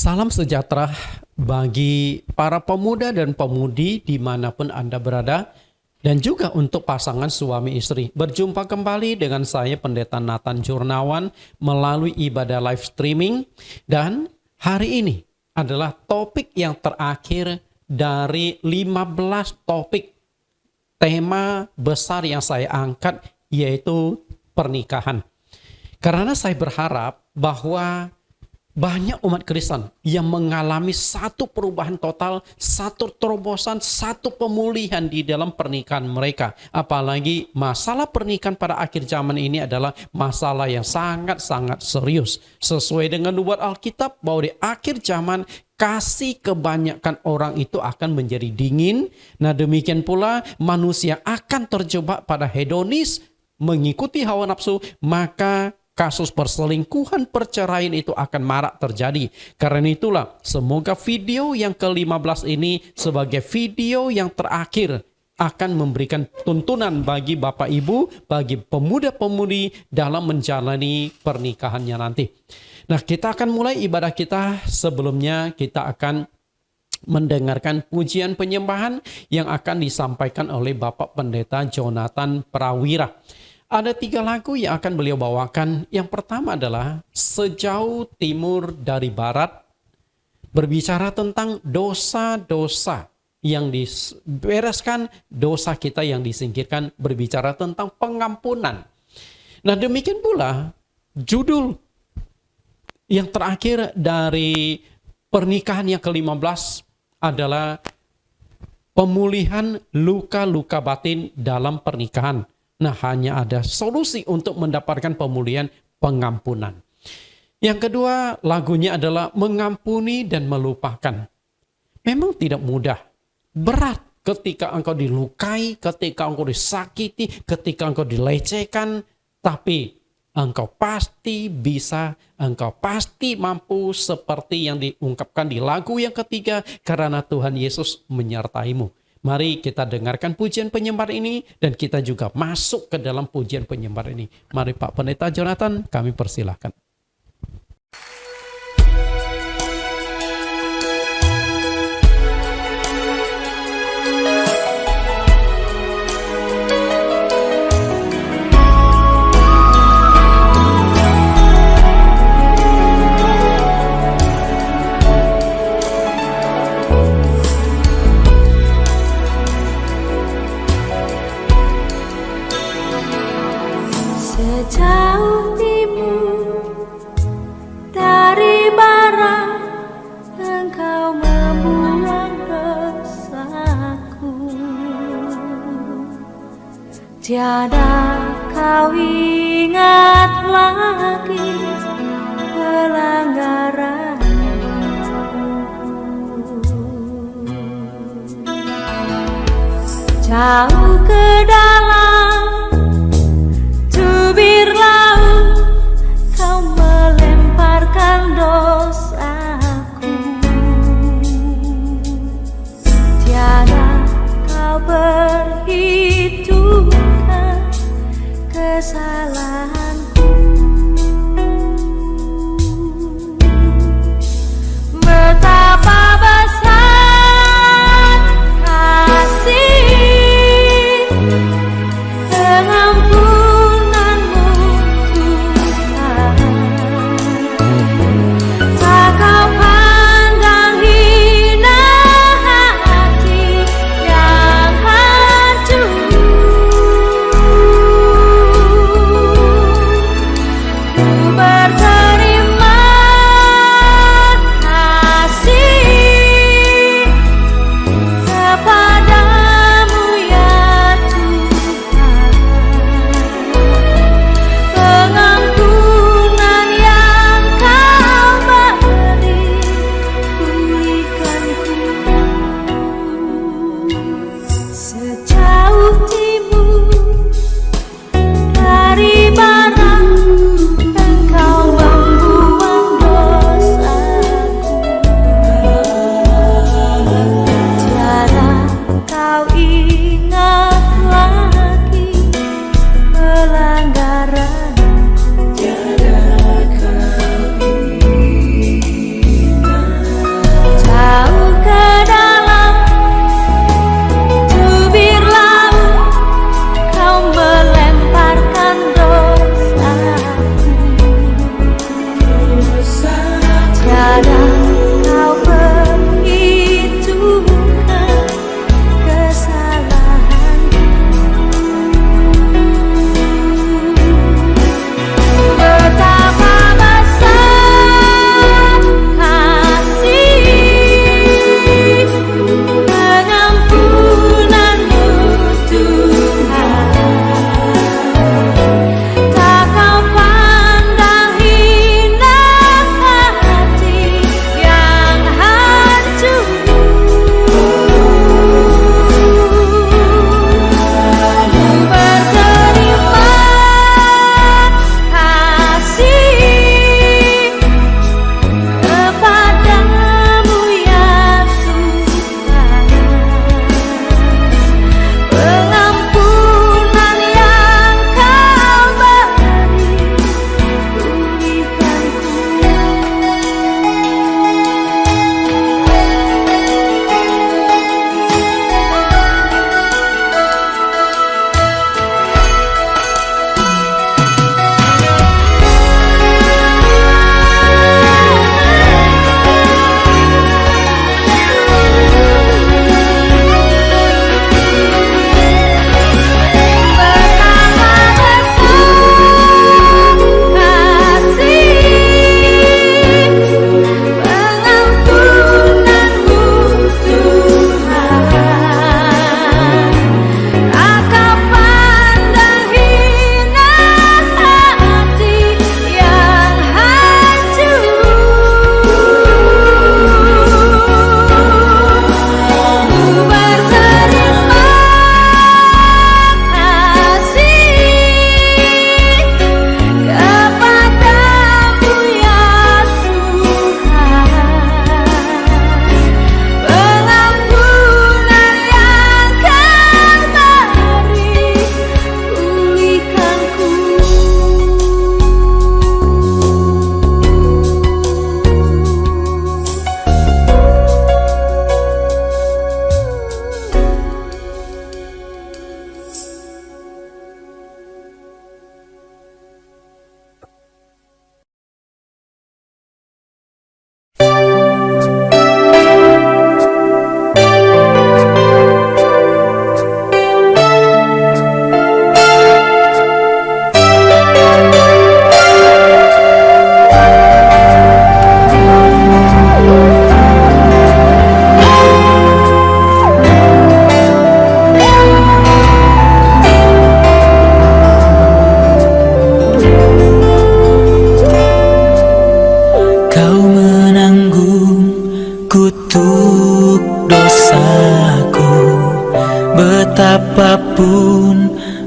Salam sejahtera bagi para pemuda dan pemudi dimanapun Anda berada, dan juga untuk pasangan suami istri. Berjumpa kembali dengan saya Pendeta Nathan Jurnawan melalui ibadah live streaming, dan hari ini adalah topik yang terakhir dari 15 topik tema besar yang saya angkat, yaitu pernikahan. Karena saya berharap bahwa banyak umat Kristen yang mengalami satu perubahan total, satu terobosan, satu pemulihan di dalam pernikahan mereka. Apalagi masalah pernikahan pada akhir zaman ini adalah masalah yang sangat-sangat serius. Sesuai dengan nubuat Alkitab bahwa di akhir zaman kasih kebanyakan orang itu akan menjadi dingin. Nah, demikian pula manusia akan terjebak pada hedonis, mengikuti hawa nafsu, maka kasus perselingkuhan, perceraian itu akan marak terjadi. Karena itulah, semoga video yang ke-15 ini sebagai video yang terakhir akan memberikan tuntunan bagi Bapak Ibu, bagi pemuda-pemudi dalam menjalani pernikahannya nanti. Nah, kita akan mulai ibadah kita. Sebelumnya kita akan mendengarkan pujian penyembahan yang akan disampaikan oleh Bapak Pendeta Jonathan Prawira. Ada 3 lagu yang akan beliau bawakan. Yang pertama adalah Sejauh Timur dari Barat, berbicara tentang dosa-dosa yang dibereskan, dosa kita yang disingkirkan, berbicara tentang pengampunan. Nah, demikian pula judul yang terakhir dari pernikahan yang ke-15 adalah pemulihan luka-luka batin dalam pernikahan. Nah, hanya ada solusi untuk mendapatkan pemulihan, pengampunan. Yang kedua, lagunya adalah Mengampuni dan Melupakan. Memang tidak mudah, berat ketika engkau dilukai, ketika engkau disakiti, ketika engkau dilecehkan, tapi engkau pasti bisa, engkau pasti mampu seperti yang diungkapkan di lagu yang ketiga, karena Tuhan Yesus menyertaimu. Mari kita dengarkan pujian penyembar ini dan kita juga masuk ke dalam pujian penyembar ini. Mari Pak Pendeta Jonathan, kami persilahkan. Sejauh timur dari barat, Engkau membuang dosaku. Tiada kau ingat lagi pelanggaranku. Jauh ke dalam tubir laut, kau melemparkan dosaku. Tiada kau perhitungkan kesalahanku. Betapa besar kasih pengampunanmu, Tuhan. Tak kau pandang hina hati yang hancur. Ku berterima kasih kepadamu ya Tuhan.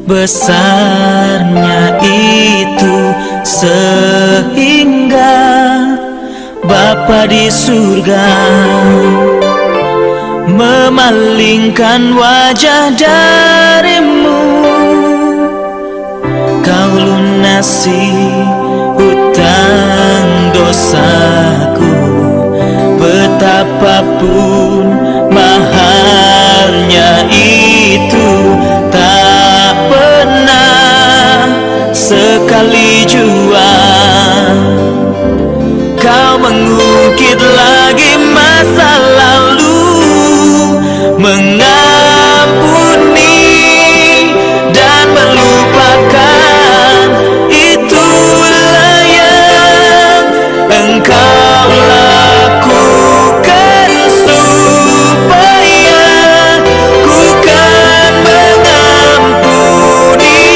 besarnya itu sehingga Bapa di surga memalingkan wajah darimu. Kau lunasi hutang dosaku, betapapun mahalnya itu, tak pernah sekali jua Kau mengungkit lagi masa lalu, mengampuni dan melupakan. Itulah yang Engkau lakukan supaya ku kan mengampuni.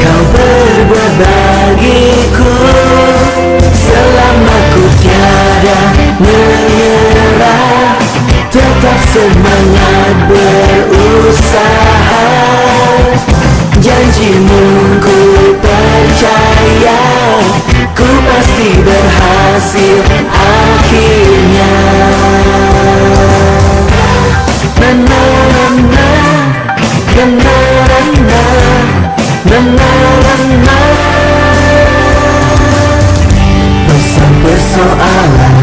Kau berbuat bagiku, selama ku tiada menyerah, tetap semangat berusaha. Janjimu ku percaya, ku pasti berhasil akhirnya. Na na na na na na na na na na. Persoalan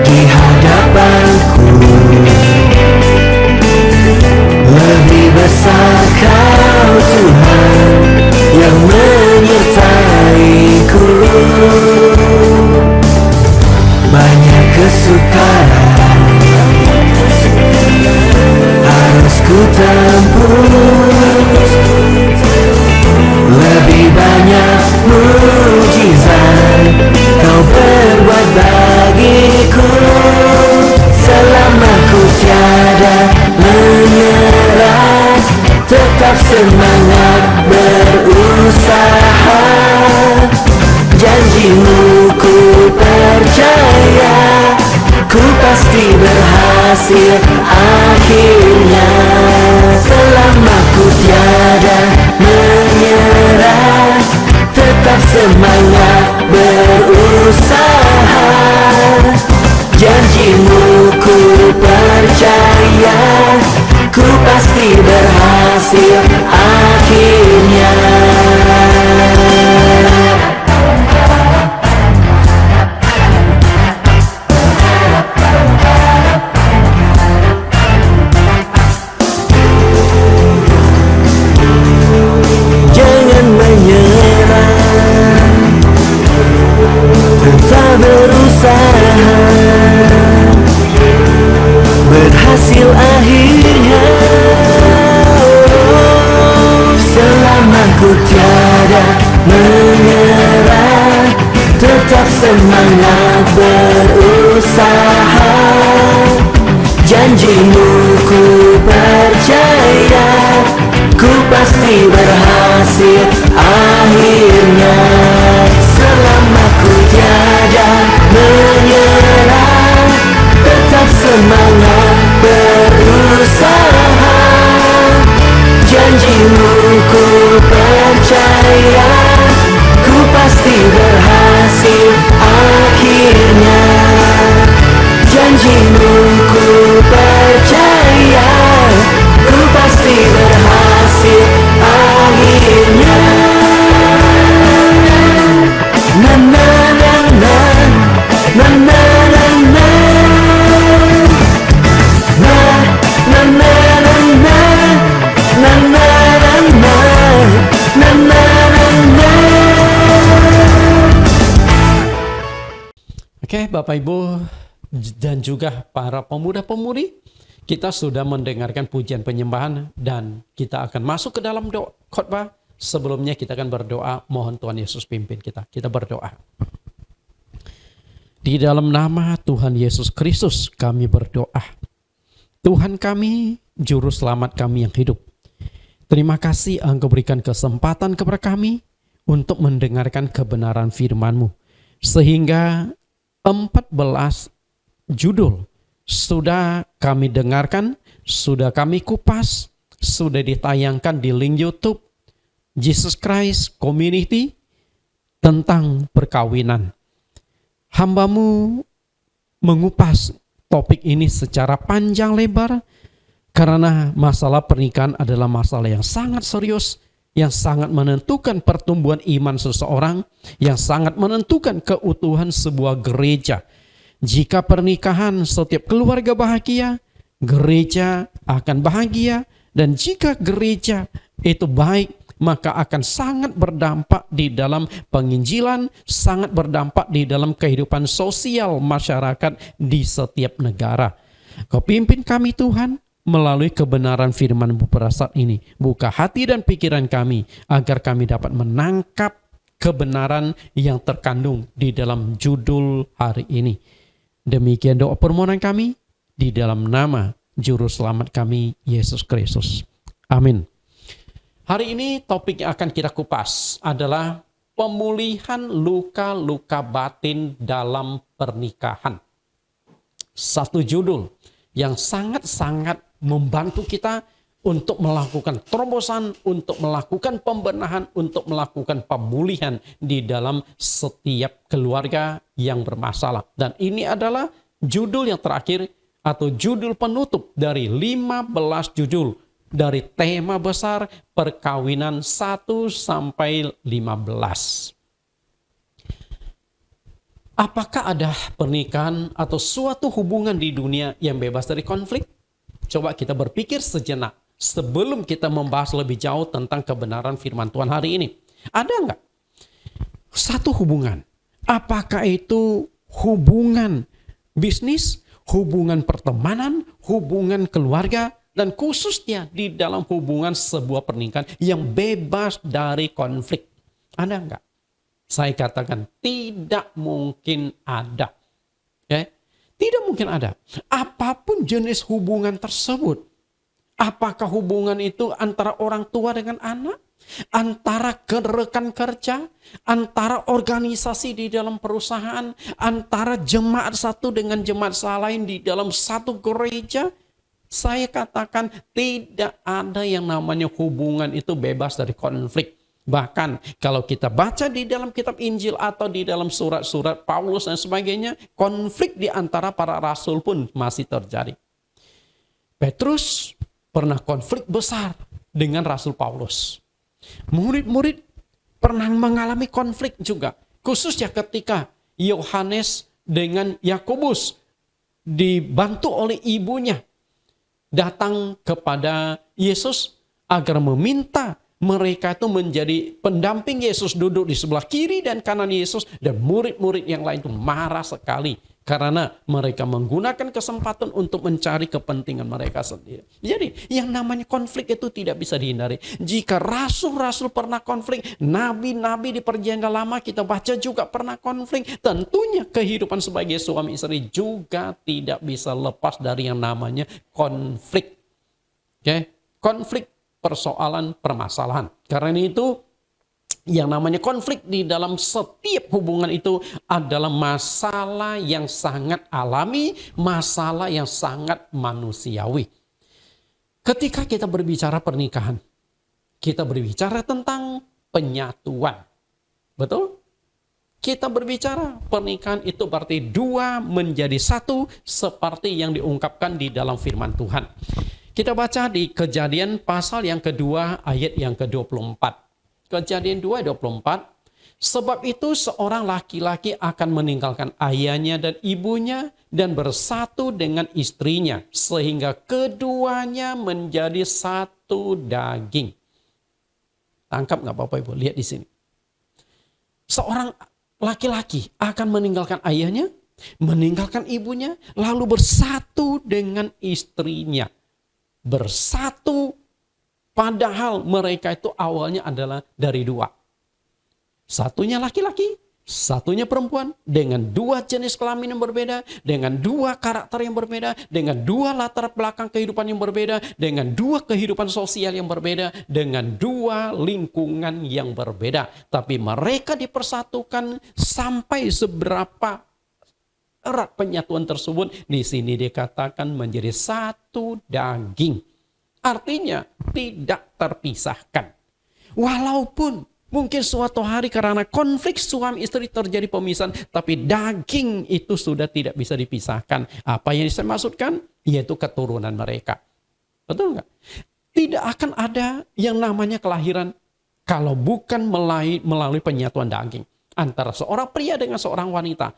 di hadapanku, lebih besar Kau Tuhan yang menyertaiku. Banyak kesukaran harus ku tempuh, lebih banyak mujizat Kau berbuat bagiku, selama ku tiada menyerah, tetap semangat berusaha. Janjimu ku percaya, ku pasti berhasil akhirnya. Selama ku tiada menyerah, tetap semangat berusaha. Janjimu ku percaya, ku pasti berhasil akhirnya. Jangan menyerah, tetap berusaha, berhasil akhirnya. Selama ku tiada menyerah, tetap semangat berusaha. Janjimu ku percaya, ku pasti berhasil akhirnya. Selama ku tiada menyerah, tetap semangat berusaha. Janjimu ku percaya, ku pasti berhasil akhirnya. Janjimu ku percaya, ku pasti berhasil akhirnya. Na na na na na na na na na na na na na na na na na. Oke, Bapak Ibu dan juga para pemuda-pemudi, kita sudah mendengarkan pujian penyembahan dan kita akan masuk ke dalam doa khotbah. Sebelumnya kita akan berdoa, mohon Tuhan Yesus pimpin kita. Kita berdoa. Di dalam nama Tuhan Yesus Kristus kami berdoa. Tuhan kami, Juru Selamat kami yang hidup. Terima kasih Engkau berikan kesempatan kepada kami untuk mendengarkan kebenaran firman-Mu. Sehingga 14 judul sudah kami dengarkan, sudah kami kupas, sudah ditayangkan di link YouTube Jesus Christ Community tentang perkawinan. Hamba-Mu mengupas topik ini secara panjang lebar karena masalah pernikahan adalah masalah yang sangat serius, yang sangat menentukan pertumbuhan iman seseorang, yang sangat menentukan keutuhan sebuah gereja. Jika pernikahan setiap keluarga bahagia, gereja akan bahagia. Dan jika gereja itu baik, maka akan sangat berdampak di dalam penginjilan, sangat berdampak di dalam kehidupan sosial masyarakat di setiap negara. Kau pimpin kami Tuhan melalui kebenaran firman-Mu pada saat ini. Buka hati dan pikiran kami agar kami dapat menangkap kebenaran yang terkandung di dalam judul hari ini. Demikian doa permohonan kami di dalam nama Juru Selamat kami, Yesus Kristus. Amin. Hari ini topik yang akan kita kupas adalah pemulihan luka-luka batin dalam pernikahan. Satu judul yang sangat-sangat membantu kita untuk melakukan terobosan, untuk melakukan pembenahan, untuk melakukan pemulihan di dalam setiap keluarga yang bermasalah. Dan ini adalah judul yang terakhir atau judul penutup dari 15 judul dari tema besar perkawinan 1 sampai 15. Apakah ada pernikahan atau suatu hubungan di dunia yang bebas dari konflik? Coba kita berpikir sejenak sebelum kita membahas lebih jauh tentang kebenaran firman Tuhan hari ini. Ada nggak satu hubungan? Apakah itu hubungan bisnis, hubungan pertemanan, hubungan keluarga, dan khususnya di dalam hubungan sebuah pernikahan yang bebas dari konflik? Ada nggak? Saya katakan tidak mungkin ada. Okay? Tidak mungkin ada. Apapun jenis hubungan tersebut. Apakah hubungan itu antara orang tua dengan anak? Antara rekan kerja? Antara organisasi di dalam perusahaan? Antara jemaat satu dengan jemaat lain di dalam satu gereja? Saya katakan tidak ada yang namanya hubungan itu bebas dari konflik. Bahkan kalau kita baca di dalam kitab Injil atau di dalam surat-surat Paulus dan sebagainya, konflik di antara para rasul pun masih terjadi. Petrus pernah konflik besar dengan Rasul Paulus. Murid-murid pernah mengalami konflik juga. Khususnya ketika Yohanes dengan Yakobus dibantu oleh ibunya datang kepada Yesus agar meminta mereka itu menjadi pendamping Yesus, duduk di sebelah kiri dan kanan Yesus, dan murid-murid yang lain itu marah sekali karena mereka menggunakan kesempatan untuk mencari kepentingan mereka sendiri. Jadi yang namanya konflik itu tidak bisa dihindari. Jika rasul-rasul pernah konflik, nabi-nabi di perjanjian lama kita baca juga pernah konflik, tentunya kehidupan sebagai suami istri juga tidak bisa lepas dari yang namanya konflik. Oke? Konflik, persoalan, permasalahan. Karena itu yang namanya konflik di dalam setiap hubungan itu adalah masalah yang sangat alami, masalah yang sangat manusiawi. Ketika kita berbicara pernikahan, kita berbicara tentang penyatuan. Betul? Kita berbicara pernikahan itu berarti dua menjadi satu seperti yang diungkapkan di dalam firman Tuhan. Kita baca di Kejadian pasal yang kedua ayat yang ke-24. Kejadian 2:24, sebab itu seorang laki-laki akan meninggalkan ayahnya dan ibunya dan bersatu dengan istrinya sehingga keduanya menjadi satu daging. Tangkap nggak Bapak Ibu? Lihat di sini. Seorang laki-laki akan meninggalkan ayahnya, meninggalkan ibunya, lalu bersatu dengan istrinya. Bersatu. Padahal mereka itu awalnya adalah dari dua. Satunya laki-laki, satunya perempuan. Dengan dua jenis kelamin yang berbeda. Dengan dua karakter yang berbeda. Dengan dua latar belakang kehidupan yang berbeda. Dengan dua kehidupan sosial yang berbeda. Dengan dua lingkungan yang berbeda. Tapi mereka dipersatukan sampai seberapa erat penyatuan tersebut. Di sini dikatakan menjadi satu daging. Artinya tidak terpisahkan. Walaupun mungkin suatu hari karena konflik suami istri terjadi pemisahan, tapi daging itu sudah tidak bisa dipisahkan. Apa yang saya maksudkan? Yaitu keturunan mereka. Betul nggak? Tidak akan ada yang namanya kelahiran kalau bukan melalui penyatuan daging. Antara seorang pria dengan seorang wanita.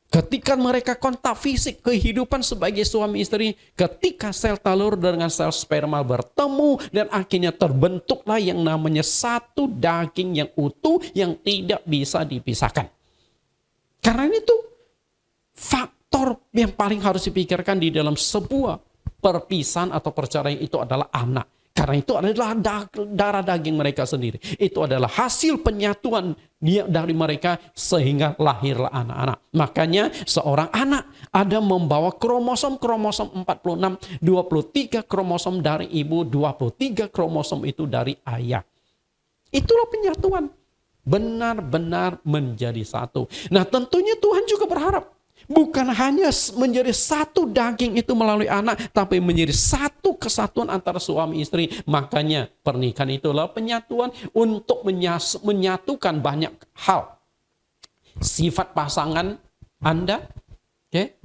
Ketika mereka kontak fisik kehidupan sebagai suami istri, ketika sel telur dengan sel sperma bertemu dan akhirnya terbentuklah yang namanya satu daging yang utuh yang tidak bisa dipisahkan. Karena itu faktor yang paling harus dipikirkan di dalam sebuah perpisahan atau perceraian itu adalah anak. Karena itu adalah darah daging mereka sendiri. Itu adalah hasil penyatuan dari mereka sehingga lahirlah anak-anak. Makanya seorang anak ada membawa kromosom 46, 23 kromosom dari ibu, 23 kromosom itu dari ayah. Itulah penyatuan. Benar-benar menjadi satu. Nah, tentunya Tuhan juga berharap bukan hanya menjadi satu daging itu melalui anak, tapi menjadi satu kesatuan antara suami istri. Makanya pernikahan itulah penyatuan untuk menyatukan banyak hal. Sifat pasangan Anda,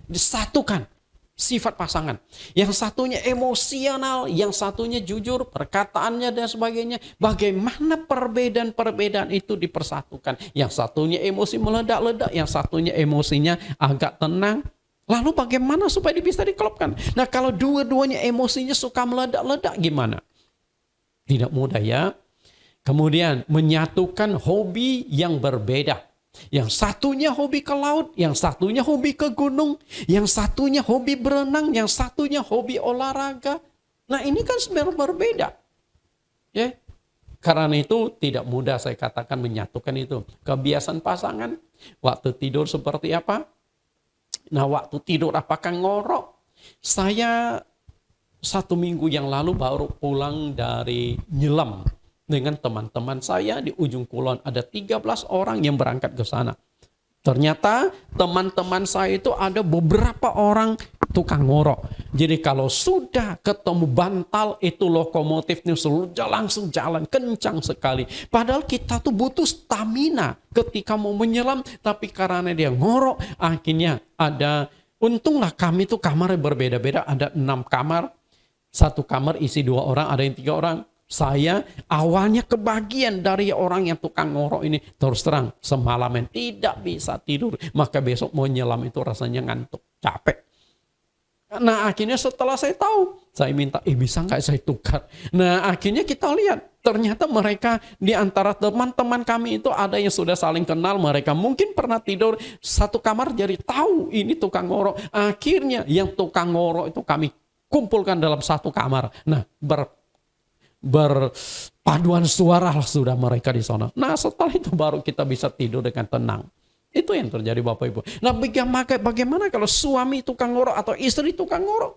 disatukan. Sifat pasangan. Yang satunya emosional, yang satunya jujur, perkataannya dan sebagainya. Bagaimana perbedaan-perbedaan itu dipersatukan. Yang satunya emosi meledak-ledak, yang satunya emosinya agak tenang. Lalu bagaimana supaya bisa dikelopkan? Nah, kalau dua-duanya emosinya suka meledak-ledak gimana? Tidak mudah ya. Kemudian menyatukan hobi yang berbeda. Yang satunya hobi ke laut, yang satunya hobi ke gunung, yang satunya hobi berenang, yang satunya hobi olahraga. Nah, ini kan sebenarnya berbeda. Ya. Karena itu tidak mudah saya katakan menyatukan itu. Kebiasaan pasangan, waktu tidur seperti apa? Nah, waktu tidur apakah ngorok? Saya 1 minggu yang lalu baru pulang dari nyelam dengan teman-teman saya di ujung kulon. Ada 13 orang yang berangkat ke sana. Ternyata teman-teman saya itu ada beberapa orang tukang ngorok. Jadi kalau sudah ketemu bantal itu lokomotifnya langsung jalan kencang sekali. Padahal kita tuh butuh stamina ketika mau menyelam. Tapi karena dia ngorok akhirnya untunglah kami tuh kamarnya berbeda-beda. Ada 6 kamar. 1 kamar isi 2 orang, ada yang 3 orang. Saya awalnya kebagian dari orang yang tukang ngorok ini. Terus terang, semalaman tidak bisa tidur. Maka besok mau nyelam itu rasanya ngantuk, capek. Nah, akhirnya setelah saya tahu, saya minta, bisa nggak saya tukar? Nah, akhirnya kita lihat, ternyata mereka di antara teman-teman kami itu ada yang sudah saling kenal. Mereka mungkin pernah tidur 1 kamar, jadi tahu ini tukang ngorok. Akhirnya yang tukang ngorok itu kami kumpulkan dalam 1 kamar. Nah, berpaduan suara sudah mereka di sana. Nah, setelah itu baru kita bisa tidur dengan tenang. Itu yang terjadi Bapak Ibu. Nah, bagaimana kalau suami tukang ngorok atau istri tukang ngorok?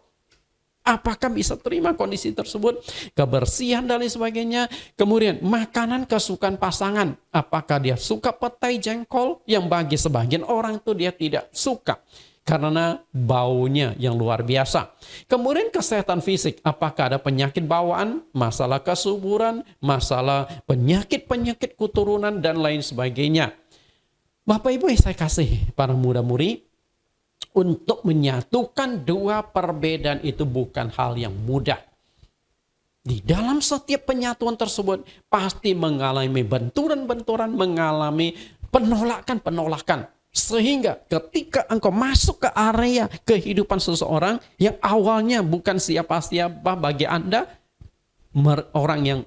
Apakah bisa terima kondisi tersebut? Kebersihan dan lain sebagainya. Kemudian makanan kesukaan pasangan. Apakah dia suka petai jengkol yang bagi sebagian orang itu dia tidak suka. Karena baunya yang luar biasa. Kemudian kesehatan fisik. Apakah ada penyakit bawaan, masalah kesuburan, masalah penyakit-penyakit keturunan, dan lain sebagainya. Bapak Ibu yang saya kasih para muda-mudi, untuk menyatukan 2 perbedaan itu bukan hal yang mudah. Di dalam setiap penyatuan tersebut pasti mengalami benturan-benturan, mengalami penolakan-penolakan. Sehingga ketika engkau masuk ke area kehidupan seseorang yang awalnya bukan siapa-siapa bagi Anda, orang yang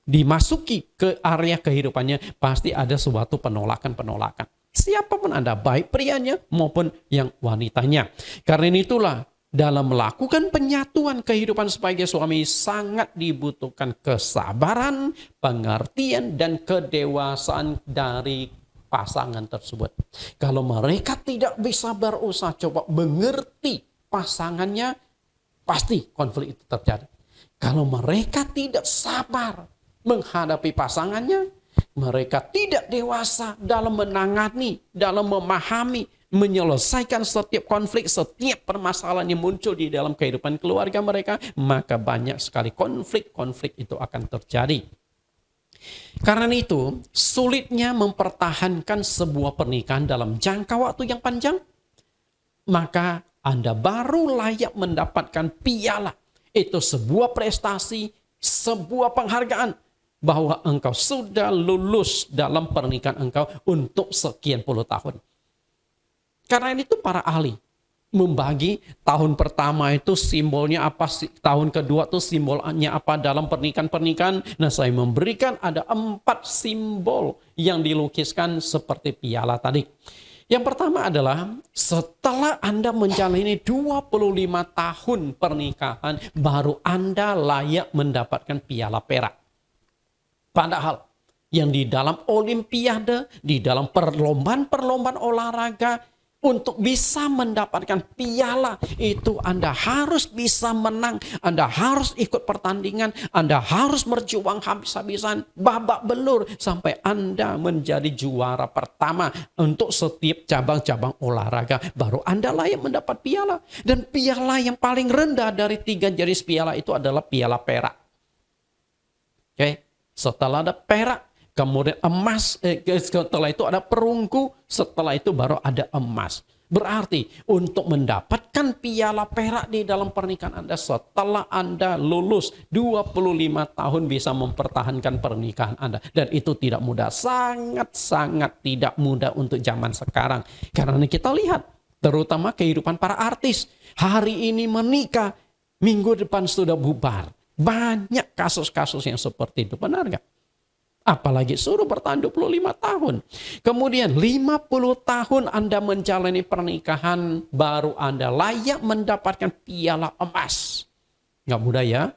dimasuki ke area kehidupannya pasti ada suatu penolakan-penolakan. Siapapun Anda, baik prianya maupun yang wanitanya. Karena itulah dalam melakukan penyatuan kehidupan sebagai suami sangat dibutuhkan kesabaran, pengertian, dan kedewasaan dari pasangan tersebut. Kalau mereka tidak bisa berusaha coba mengerti pasangannya, pasti konflik itu terjadi. Kalau mereka tidak sabar menghadapi pasangannya, mereka tidak dewasa dalam menangani, dalam memahami, menyelesaikan setiap konflik, setiap permasalahan yang muncul di dalam kehidupan keluarga mereka, maka banyak sekali konflik-konflik itu akan terjadi. Karena itu, sulitnya mempertahankan sebuah pernikahan dalam jangka waktu yang panjang, maka Anda baru layak mendapatkan piala. Itu sebuah prestasi, sebuah penghargaan bahwa engkau sudah lulus dalam pernikahan engkau untuk sekian puluh tahun. Karena itu para ahli membagi tahun pertama itu simbolnya apa, tahun kedua itu simbolnya apa dalam pernikahan-pernikahan. Nah, saya memberikan ada 4 simbol yang dilukiskan seperti piala tadi. Yang pertama adalah setelah Anda menjalani 25 tahun pernikahan, baru Anda layak mendapatkan piala perak. Padahal yang di dalam olimpiade, di dalam perlombaan-perlombaan olahraga, untuk bisa mendapatkan piala itu Anda harus bisa menang, Anda harus ikut pertandingan, Anda harus berjuang habis-habisan, babak belur sampai Anda menjadi juara pertama untuk setiap cabang-cabang olahraga. Baru Anda layak mendapat piala. Dan piala yang paling rendah dari 3 jenis piala itu adalah piala perak. Oke, setelah ada perak, kemudian emas, setelah itu ada perunggu, setelah itu baru ada emas. Berarti untuk mendapatkan piala perak di dalam pernikahan Anda setelah Anda lulus 25 tahun bisa mempertahankan pernikahan Anda. Dan itu tidak mudah, sangat-sangat tidak mudah untuk zaman sekarang. Karena kita lihat, terutama kehidupan para artis. Hari ini menikah, minggu depan sudah bubar. Banyak kasus-kasus yang seperti itu, benar nggak? Apalagi suruh bertahan 25 tahun. Kemudian 50 tahun Anda menjalani pernikahan, baru Anda layak mendapatkan piala emas. Nggak mudah ya?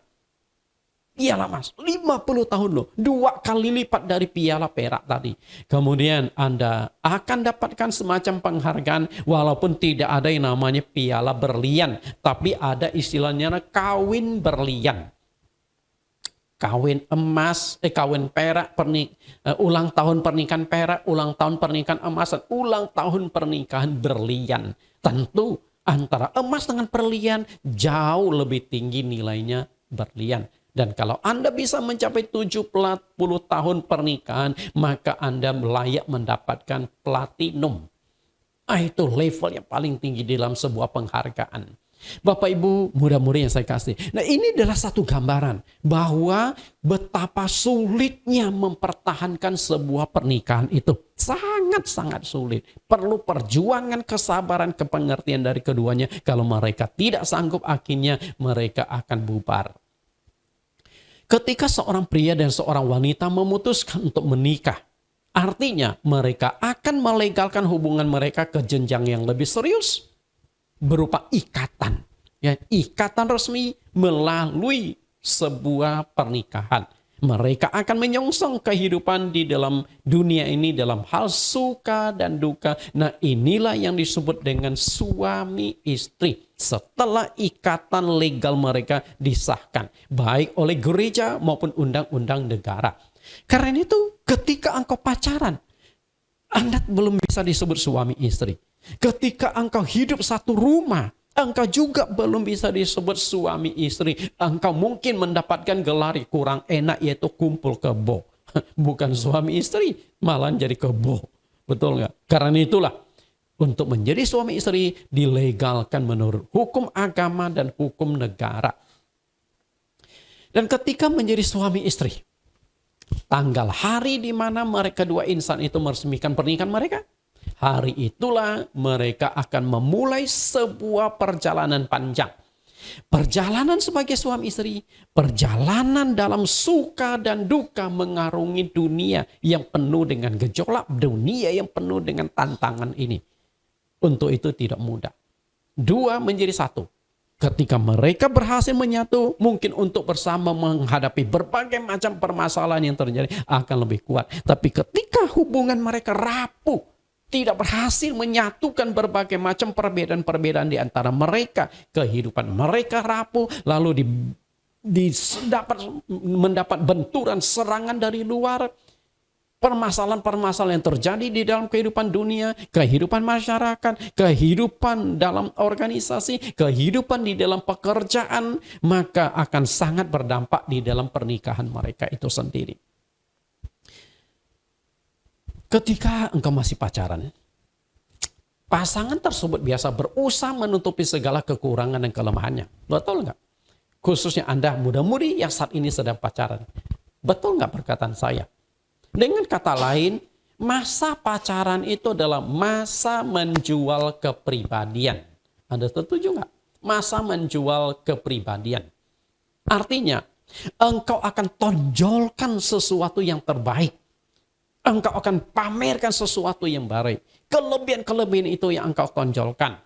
Piala emas, 50 tahun loh. 2 kali lipat dari piala perak tadi. Kemudian Anda akan dapatkan semacam penghargaan, walaupun tidak ada yang namanya piala berlian. Tapi ada istilahnya kawin berlian. Kawin emas, kawin perak, ulang tahun pernikahan perak, ulang tahun pernikahan emas, dan ulang tahun pernikahan berlian. Tentu antara emas dengan berlian jauh lebih tinggi nilainya berlian. Dan kalau Anda bisa mencapai 70 tahun pernikahan, maka Anda layak mendapatkan platinum. Itu level yang paling tinggi dalam sebuah penghargaan. Bapak Ibu muda-mudi yang saya kasih. Nah, ini adalah satu gambaran bahwa betapa sulitnya mempertahankan sebuah pernikahan itu. Sangat-sangat sulit. Perlu perjuangan, kesabaran, kepengertian dari keduanya. Kalau mereka tidak sanggup, akhirnya mereka akan bubar. Ketika seorang pria dan seorang wanita memutuskan untuk menikah, artinya mereka akan melegalkan hubungan mereka ke jenjang yang lebih serius. Berupa ikatan, ya, ikatan resmi melalui sebuah pernikahan. Mereka akan menyongsong kehidupan di dalam dunia ini dalam hal suka dan duka. Nah, inilah yang disebut dengan suami istri. Setelah ikatan legal mereka disahkan, baik oleh gereja maupun undang-undang negara. Karena itu, ketika engkau pacaran, Anda belum bisa disebut suami istri. Ketika engkau hidup satu rumah, engkau juga belum bisa disebut suami istri. Engkau mungkin mendapatkan gelar kurang enak, yaitu kumpul kebo. Bukan suami istri, malah jadi kebo. Betul nggak? Karena itulah, untuk menjadi suami istri dilegalkan menurut hukum agama dan hukum negara. Dan ketika menjadi suami istri, tanggal hari di mana mereka dua insan itu meresmikan pernikahan mereka, hari itulah mereka akan memulai sebuah perjalanan panjang. Perjalanan sebagai suami istri, perjalanan dalam suka dan duka mengarungi dunia yang penuh dengan gejolak, dunia yang penuh dengan tantangan ini. Untuk itu tidak mudah. Dua menjadi satu. Ketika mereka berhasil menyatu, mungkin untuk bersama menghadapi berbagai macam permasalahan yang terjadi akan lebih kuat. Tapi ketika hubungan mereka rapuh, tidak berhasil menyatukan berbagai macam perbedaan-perbedaan di antara mereka, kehidupan mereka rapuh, lalu mendapat benturan serangan dari luar, permasalahan-permasalahan yang terjadi di dalam kehidupan dunia, kehidupan masyarakat, kehidupan dalam organisasi, kehidupan di dalam pekerjaan, maka akan sangat berdampak di dalam pernikahan mereka itu sendiri. Ketika engkau masih pacaran, pasangan tersebut biasa berusaha menutupi segala kekurangan dan kelemahannya. Betul nggak? Khususnya Anda muda-mudi yang saat ini sedang pacaran. Betul nggak perkataan saya? Dengan kata lain, masa pacaran itu adalah masa menjual kepribadian. Anda setuju nggak? Masa menjual kepribadian. Artinya, engkau akan tonjolkan sesuatu yang terbaik. Engkau akan pamerkan sesuatu yang baik. Kelebihan-kelebihan itu yang engkau tonjolkan.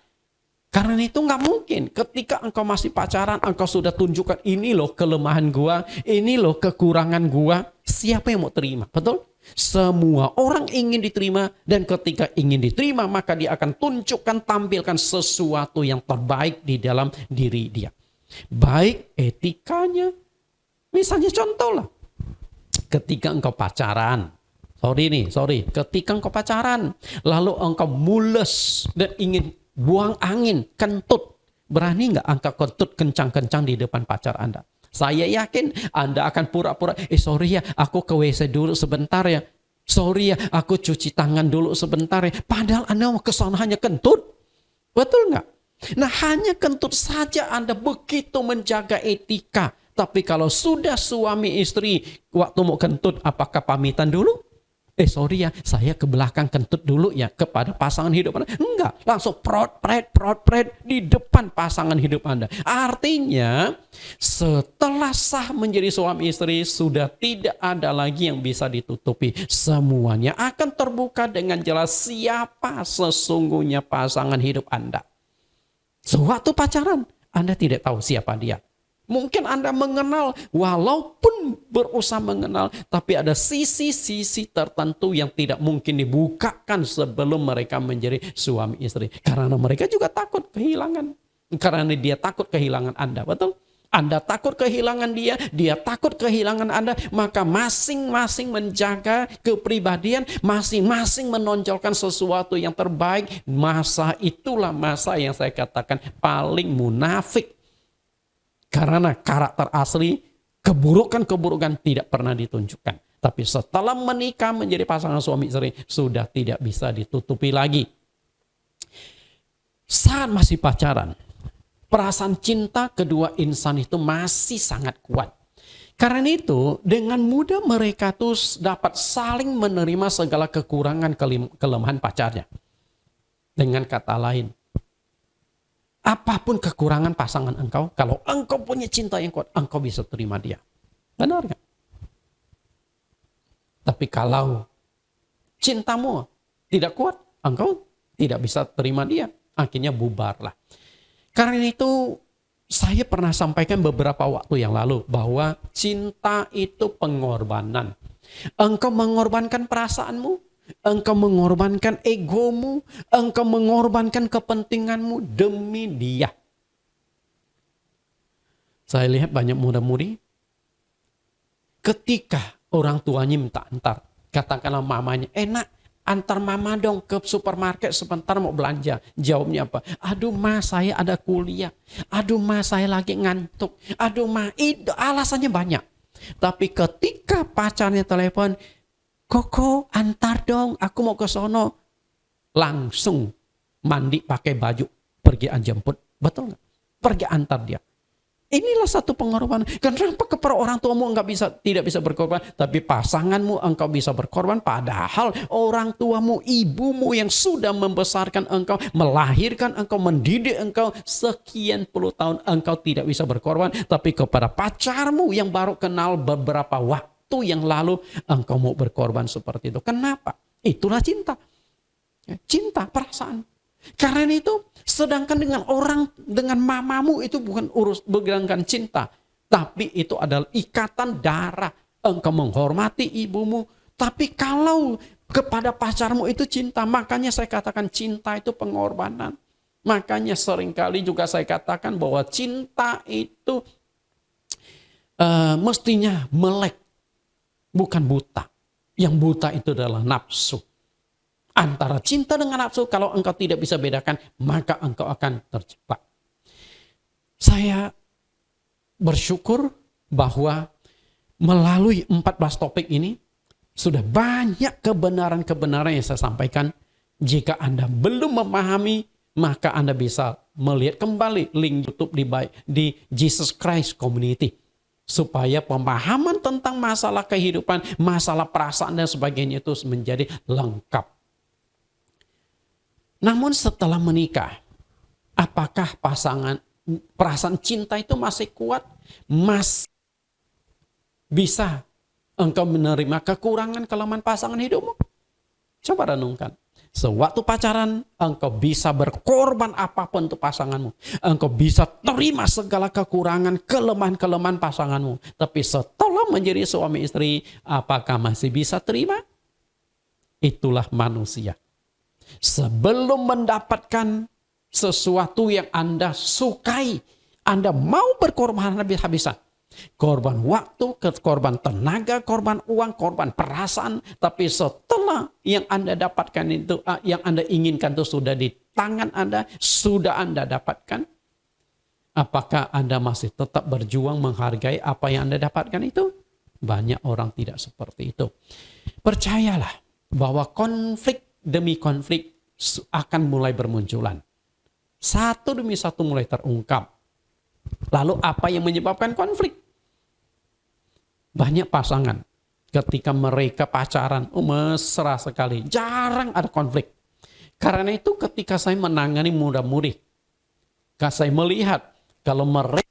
Karena itu nggak mungkin ketika engkau masih pacaran, engkau sudah tunjukkan ini loh kelemahan gua, ini loh kekurangan gua. Siapa yang mau terima? Betul? Semua orang ingin diterima, dan ketika ingin diterima maka dia akan tunjukkan, tampilkan sesuatu yang terbaik di dalam diri dia. Baik etikanya. Misalnya contoh lah. Ketika engkau pacaran. Ketika engkau pacaran, lalu engkau mules dan ingin buang angin, kentut. Berani nggak engkau kentut kencang-kencang di depan pacar Anda? Saya yakin Anda akan pura-pura, sorry ya, aku ke WC dulu sebentar ya. Sorry ya, aku cuci tangan dulu sebentar ya. Padahal Anda mau ke sana hanya kentut. Betul nggak? Nah, hanya kentut saja Anda begitu menjaga etika. Tapi kalau sudah suami istri, waktu mau kentut, apakah pamitan dulu? Sorry ya, saya ke belakang kentut dulu ya kepada pasangan hidup Anda. Enggak, langsung prot-pret di depan pasangan hidup Anda. Artinya, setelah sah menjadi suami istri, sudah tidak ada lagi yang bisa ditutupi. Semuanya akan terbuka dengan jelas siapa sesungguhnya pasangan hidup Anda. Sewaktu pacaran, Anda tidak tahu siapa dia. Mungkin Anda mengenal, walaupun berusaha mengenal, tapi ada sisi-sisi tertentu yang tidak mungkin dibukakan sebelum mereka menjadi suami istri. Karena mereka juga takut kehilangan. Karena dia takut kehilangan Anda, betul? Anda takut kehilangan dia, dia takut kehilangan Anda, maka masing-masing menjaga kepribadian, masing-masing menonjolkan sesuatu yang terbaik. Masa itulah masa yang saya katakan paling munafik. Karena karakter asli, keburukan-keburukan tidak pernah ditunjukkan. Tapi setelah menikah menjadi pasangan suami istri, sudah tidak bisa ditutupi lagi. Saat masih pacaran, perasaan cinta kedua insan itu masih sangat kuat. Karena itu, dengan mudah mereka tuh dapat saling menerima segala kekurangan kelemahan pacarnya. Dengan kata lain, apapun kekurangan pasangan engkau, kalau engkau punya cinta yang kuat, engkau bisa terima dia. Benar nggak? Tapi kalau cintamu tidak kuat, engkau tidak bisa terima dia. Akhirnya bubarlah. Karena itu, saya pernah sampaikan beberapa waktu yang lalu bahwa cinta itu pengorbanan. Engkau mengorbankan perasaanmu, engkau mengorbankan egomu, engkau mengorbankan kepentinganmu demi dia. Saya lihat banyak muda-mudi, ketika orang tuanya minta antar, katakanlah mamanya, nak antar mama dong ke supermarket sebentar mau belanja. Jawabnya apa? Aduh ma, saya ada kuliah. Aduh ma, saya lagi ngantuk. Aduh ma, itu alasannya banyak. Tapi ketika pacarnya telepon, Koko antar dong, aku mau ke sono. Langsung mandi pakai baju, pergi jemput. Betul nggak? Pergi antar dia. Inilah satu pengorbanan. Kenapa kepada orang tuamu tidak bisa berkorban, tapi pasanganmu engkau bisa berkorban, padahal orang tuamu, ibumu yang sudah membesarkan engkau, melahirkan engkau, mendidik engkau sekian puluh tahun, engkau tidak bisa berkorban, tapi kepada pacarmu yang baru kenal beberapa waktu yang lalu, engkau mau berkorban seperti itu. Kenapa? Itulah cinta. Cinta, perasaan. Karena itu, sedangkan dengan mamamu itu bukan cinta, tapi itu adalah ikatan darah. Engkau menghormati ibumu, tapi kalau kepada pacarmu itu cinta, makanya saya katakan cinta itu pengorbanan. Makanya seringkali juga saya katakan bahwa cinta itu mestinya melek, bukan buta. Yang buta itu adalah nafsu. Antara cinta dengan nafsu, kalau engkau tidak bisa bedakan, maka engkau akan terjebak. Saya bersyukur bahwa melalui 14 topik ini, sudah banyak kebenaran-kebenaran yang saya sampaikan. Jika Anda belum memahami, maka Anda bisa melihat kembali link YouTube di Jesus Christ Community. Supaya pemahaman tentang masalah kehidupan, masalah perasaan dan sebagainya itu menjadi lengkap. Namun setelah menikah, apakah perasaan cinta itu masih kuat? Masih bisa engkau menerima kekurangan kelemahan pasangan hidupmu? Coba renungkan. Sewaktu pacaran, engkau bisa berkorban apapun untuk pasanganmu. Engkau bisa terima segala kekurangan, kelemahan-kelemahan pasanganmu. Tapi setelah menjadi suami istri, apakah masih bisa terima? Itulah manusia. Sebelum mendapatkan sesuatu yang Anda sukai, Anda mau berkorban habis-habisan. Korban waktu, korban tenaga, korban uang, korban perasaan. Tapi setelah yang Anda dapatkan itu, yang Anda inginkan itu sudah di tangan Anda, sudah Anda dapatkan. Apakah Anda masih tetap berjuang menghargai apa yang Anda dapatkan itu? Banyak orang tidak seperti itu. Percayalah bahwa konflik demi konflik akan mulai bermunculan. Satu demi satu mulai terungkap. Lalu apa yang menyebabkan konflik? Banyak pasangan ketika mereka pacaran, mesra sekali, jarang ada konflik. Karena itu ketika saya menangani muda-mudi, saya melihat kalau mereka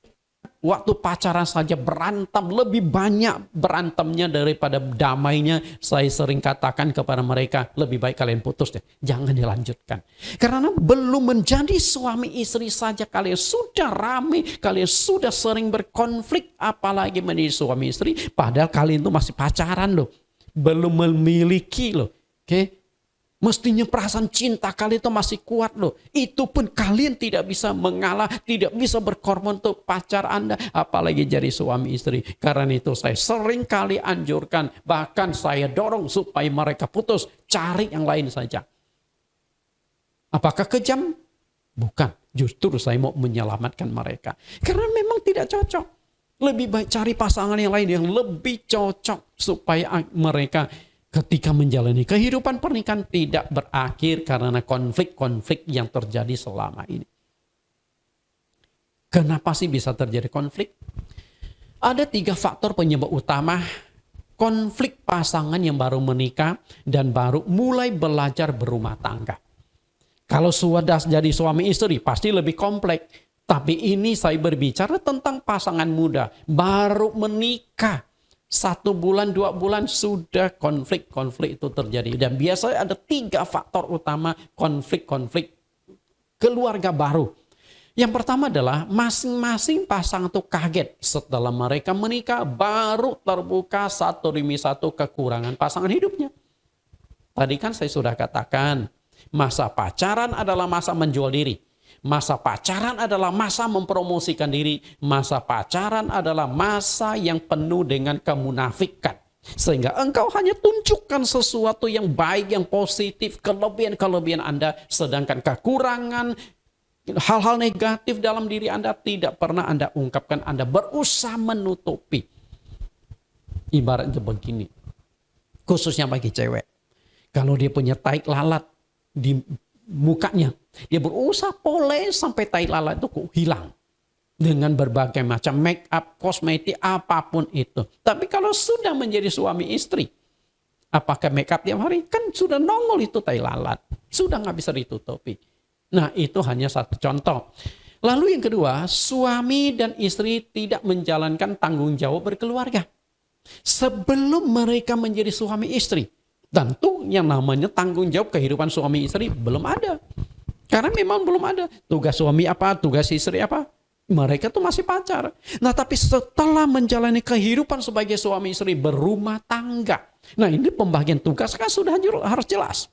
waktu pacaran saja berantem, lebih banyak berantemnya daripada damainya. Saya sering katakan kepada mereka, lebih baik kalian putus deh, jangan dilanjutkan. Karena belum menjadi suami istri saja kalian sudah rame, kalian sudah sering berkonflik, apalagi menjadi suami istri, padahal kalian itu masih pacaran loh, belum memiliki loh. Oke? Mestinya perasaan cinta kalian itu masih kuat loh. Itu pun kalian tidak bisa mengalah, tidak bisa berkorban untuk pacar Anda, apalagi jadi suami istri. Karena itu saya sering kali anjurkan, bahkan saya dorong supaya mereka putus, cari yang lain saja. Apakah kejam? Bukan, justru saya mau menyelamatkan mereka. Karena memang tidak cocok. Lebih baik cari pasangan yang lain yang lebih cocok supaya mereka ketika menjalani kehidupan pernikahan tidak berakhir karena konflik-konflik yang terjadi selama ini. Kenapa sih bisa terjadi konflik? Ada 3 faktor penyebab utama konflik pasangan yang baru menikah dan baru mulai belajar berumah tangga. Kalau sudah jadi suami istri pasti lebih kompleks. Tapi ini saya berbicara tentang pasangan muda baru menikah. 1 bulan, 2 bulan sudah konflik-konflik itu terjadi. Dan biasanya ada 3 faktor utama konflik-konflik keluarga baru. Yang pertama adalah masing-masing pasangan itu kaget setelah mereka menikah baru terbuka satu demi satu kekurangan pasangan hidupnya. Tadi kan saya sudah katakan masa pacaran adalah masa menjual diri. Masa pacaran adalah masa mempromosikan diri. Masa pacaran adalah masa yang penuh dengan kemunafikan. Sehingga engkau hanya tunjukkan sesuatu yang baik, yang positif, kelebihan-kelebihan Anda. Sedangkan kekurangan, hal-hal negatif dalam diri Anda tidak pernah Anda ungkapkan. Anda berusaha menutupi. Ibaratnya begini. Khususnya bagi cewek. Kalau dia punya tai lalat di mukanya, dia berusaha poles sampai tai lalat itu hilang dengan berbagai macam make up, kosmetik, apapun itu. Tapi kalau sudah menjadi suami istri, apakah make up tiap hari? Kan sudah nongol itu tai lalat, sudah nggak bisa ditutupi. Nah, itu hanya satu contoh. Lalu yang kedua, suami dan istri tidak menjalankan tanggung jawab berkeluarga sebelum mereka menjadi suami istri. Tentu yang namanya tanggung jawab kehidupan suami istri belum ada. Karena memang belum ada. Tugas suami apa, tugas istri apa. Mereka tuh masih pacar. Nah tapi setelah menjalani kehidupan sebagai suami istri berumah tangga. Nah ini pembagian tugas kan sudah harus jelas.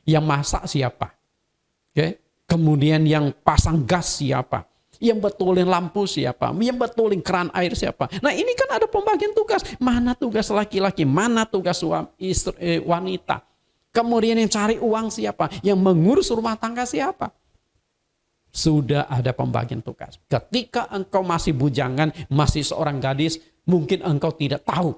Yang masak siapa? Oke. Kemudian yang pasang gas siapa? Yang betulin lampu siapa? Yang betulin keran air siapa? Nah ini kan ada pembagian tugas. Mana tugas laki-laki? Mana tugas istri, wanita? Kemudian yang cari uang siapa? Yang mengurus rumah tangga siapa? Sudah ada pembagian tugas. Ketika engkau masih bujangan, masih seorang gadis, mungkin engkau tidak tahu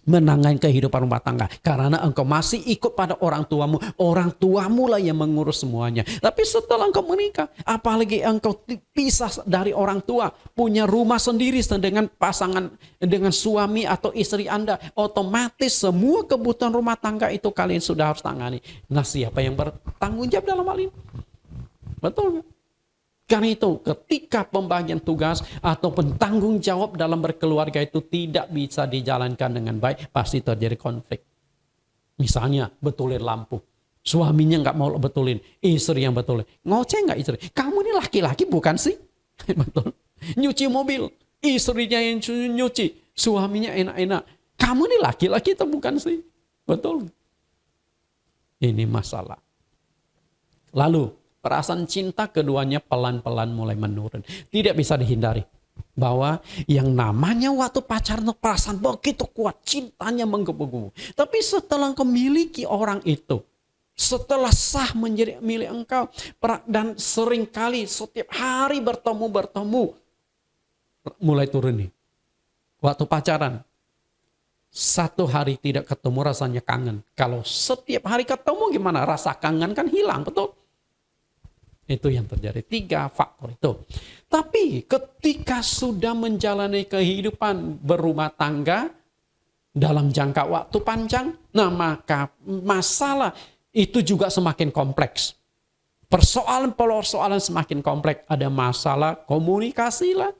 menangani kehidupan rumah tangga. Karena engkau masih ikut pada orang tuamu. Orang tuamu lah yang mengurus semuanya. Tapi setelah engkau menikah, apalagi engkau pisah dari orang tua, punya rumah sendiri dengan pasangan, dengan suami atau istri Anda, otomatis semua kebutuhan rumah tangga itu kalian sudah harus tangani. Nah siapa yang bertanggung jawab dalam hal ini? Betul gak? Karena itu ketika pembagian tugas ataupun tanggung jawab dalam berkeluarga itu tidak bisa dijalankan dengan baik, pasti terjadi konflik. Misalnya betulin lampu. Suaminya nggak mau betulin, istri yang betulin. Ngoceh nggak istri? Kamu ini laki-laki bukan sih? Betul. Nyuci mobil, istrinya yang nyuci, suaminya enak-enak. Kamu ini laki-laki atau bukan sih? Betul. Ini masalah. Lalu perasaan cinta keduanya pelan-pelan mulai menurun. Tidak bisa dihindari. Bahwa yang namanya waktu pacaran perasaan begitu kuat, cintanya menggebu-gebu. Tapi setelah engkau miliki orang itu, setelah sah menjadi milik engkau, dan seringkali setiap hari bertemu, mulai turun nih. Waktu pacaran, satu hari tidak ketemu rasanya kangen. Kalau setiap hari ketemu gimana? Rasa kangen kan hilang, betul? Itu yang terjadi. 3 faktor itu. Tapi ketika sudah menjalani kehidupan berumah tangga dalam jangka waktu panjang, nah maka masalah itu juga semakin kompleks. Persoalan semakin kompleks. Ada masalah komunikasi lah,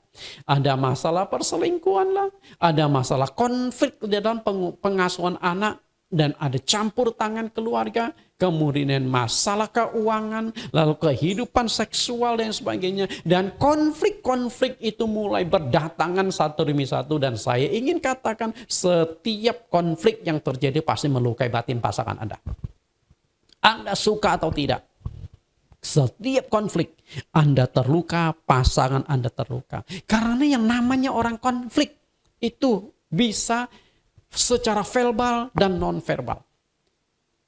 ada masalah perselingkuhan lah, ada masalah konflik di dalam pengasuhan anak, dan ada campur tangan keluarga, kemudian masalah keuangan, lalu kehidupan seksual dan sebagainya. Dan konflik-konflik itu mulai berdatangan satu demi satu. Dan saya ingin katakan setiap konflik yang terjadi pasti melukai batin pasangan Anda. Anda suka atau tidak. Setiap konflik Anda terluka, pasangan Anda terluka. Karena yang namanya orang konflik itu bisa secara verbal dan non-verbal.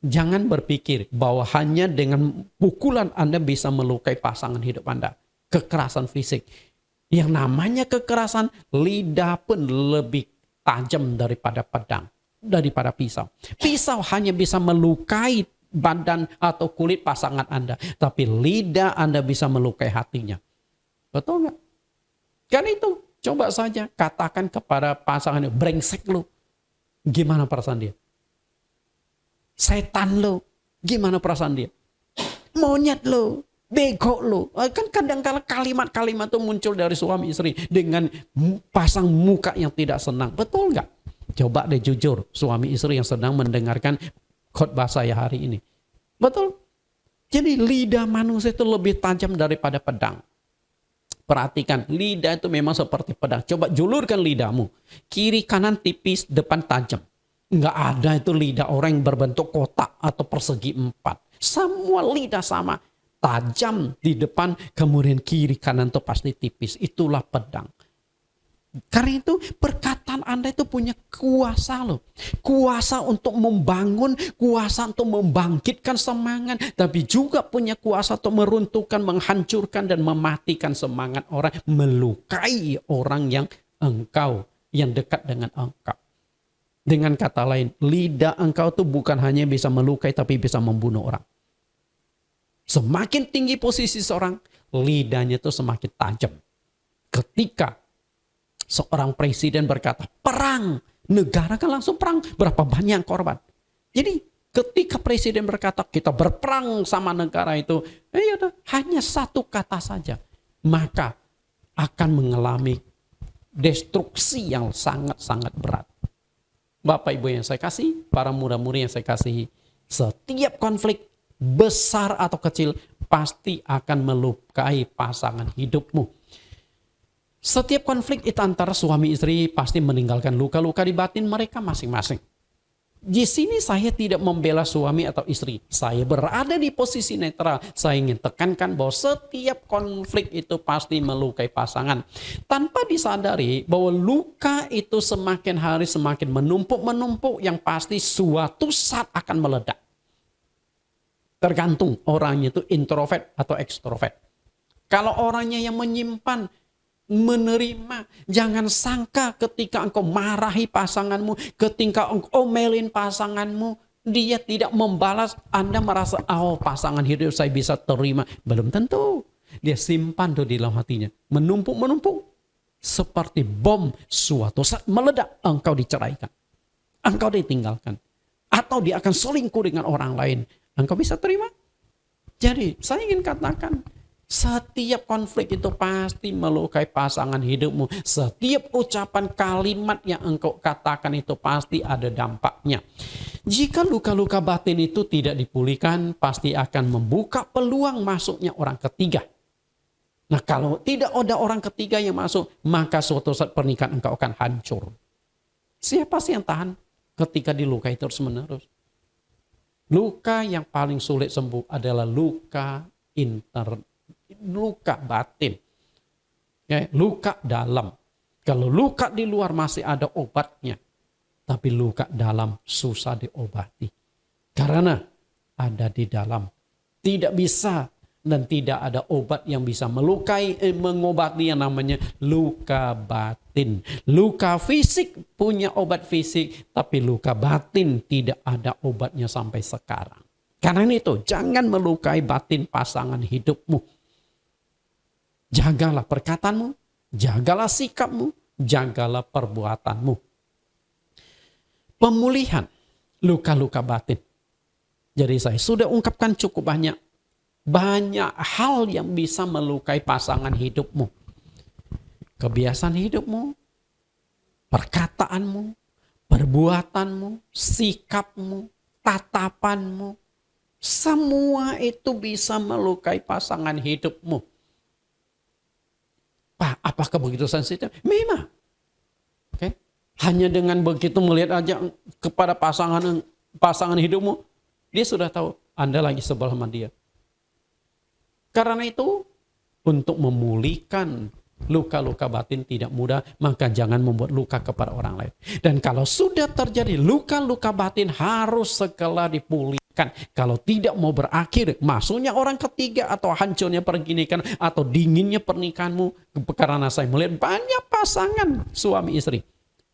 Jangan berpikir bahwa hanya dengan pukulan Anda bisa melukai pasangan hidup Anda. Kekerasan fisik. Yang namanya kekerasan, lidah pun lebih tajam daripada pedang, daripada pisau. Pisau hanya bisa melukai badan atau kulit pasangan Anda. Tapi lidah Anda bisa melukai hatinya. Betul nggak? Kan itu. Coba saja katakan kepada pasangan, brengsek lu. Gimana perasaan dia? Setan lu. Gimana perasaan dia? Monyet lu. Bego lu. Kan kadang-kala kalimat-kalimat itu muncul dari suami istri dengan pasang muka yang tidak senang. Betul nggak? Coba deh jujur, suami istri yang sedang mendengarkan khotbah saya hari ini. Betul? Jadi lidah manusia itu lebih tajam daripada pedang. Perhatikan, lidah itu memang seperti pedang. Coba julurkan lidahmu. Kiri kanan tipis, depan tajam. Enggak ada itu lidah orang yang berbentuk kotak atau persegi 4. Semua lidah sama. Tajam di depan, kemudian kiri kanan itu pasti tipis. Itulah pedang. Karena itu perkataan Anda itu punya kuasa loh. Kuasa untuk membangun, kuasa untuk membangkitkan semangat. Tapi juga punya kuasa untuk meruntuhkan, menghancurkan dan mematikan semangat orang. Melukai orang yang dekat dengan engkau. Dengan kata lain, lidah engkau itu bukan hanya bisa melukai tapi bisa membunuh orang. Semakin tinggi posisi seorang, lidahnya itu semakin tajam. Ketika seorang presiden berkata, perang. Negara kan langsung perang. Berapa banyak korban. Jadi ketika presiden berkata, kita berperang sama negara itu. Hanya satu kata saja. Maka akan mengalami destruksi yang sangat-sangat berat. Bapak Ibu yang saya kasih, para muda-mudi yang saya kasihi. Setiap konflik besar atau kecil pasti akan melukai pasangan hidupmu. Setiap konflik itu antara suami istri pasti meninggalkan luka-luka di batin mereka masing-masing. Di sini saya tidak membela suami atau istri. Saya berada di posisi netral. Saya ingin tekankan bahwa setiap konflik itu pasti melukai pasangan. Tanpa disadari bahwa luka itu semakin hari semakin menumpuk-menumpuk, yang pasti suatu saat akan meledak. Tergantung orangnya itu introvert atau ekstrovert. Kalau orangnya yang menyimpan, menerima. Jangan sangka ketika engkau marahi pasanganmu, ketika engkau omelin pasanganmu, dia tidak membalas, Anda merasa, oh pasangan hidup saya bisa terima. Belum tentu. Dia simpan tuh di dalam hatinya. Menumpuk-menumpuk. Seperti bom, suatu saat meledak, engkau diceraikan. Engkau ditinggalkan. Atau dia akan selingkuh dengan orang lain. Engkau bisa terima? Jadi saya ingin katakan, setiap konflik itu pasti melukai pasangan hidupmu. Setiap ucapan kalimat yang engkau katakan itu pasti ada dampaknya. Jika luka-luka batin itu tidak dipulihkan, pasti akan membuka peluang masuknya orang ketiga. Nah, kalau tidak ada orang ketiga yang masuk, maka suatu saat pernikahan engkau akan hancur. Siapa sih yang tahan ketika dilukai terus-menerus? Luka yang paling sulit sembuh adalah luka batin. Ya, luka dalam. Kalau luka di luar masih ada obatnya. Tapi luka dalam susah diobati. Karena ada di dalam. Tidak bisa dan tidak ada obat yang bisa mengobati yang namanya luka batin. Luka fisik punya obat fisik, tapi luka batin tidak ada obatnya sampai sekarang. Karena itu jangan melukai batin pasangan hidupmu. Jagalah perkataanmu, jagalah sikapmu, jagalah perbuatanmu. Pemulihan luka-luka batin. Jadi saya sudah ungkapkan cukup banyak hal yang bisa melukai pasangan hidupmu. Kebiasaan hidupmu, perkataanmu, perbuatanmu, sikapmu, tatapanmu. Semua itu bisa melukai pasangan hidupmu. Pak, apakah begitu sensitif? Memang. Oke. Hanya dengan begitu melihat aja kepada pasangan hidupmu, dia sudah tahu Anda lagi sebel sama dia. Karena itu, untuk memulihkan luka-luka batin tidak mudah, maka jangan membuat luka kepada orang lain. Dan kalau sudah terjadi luka-luka batin harus segera dipulihkan. Kalau tidak mau berakhir masuknya orang ketiga atau hancurnya pernikahan atau dinginnya pernikahanmu. Karena saya melihat banyak pasangan suami istri.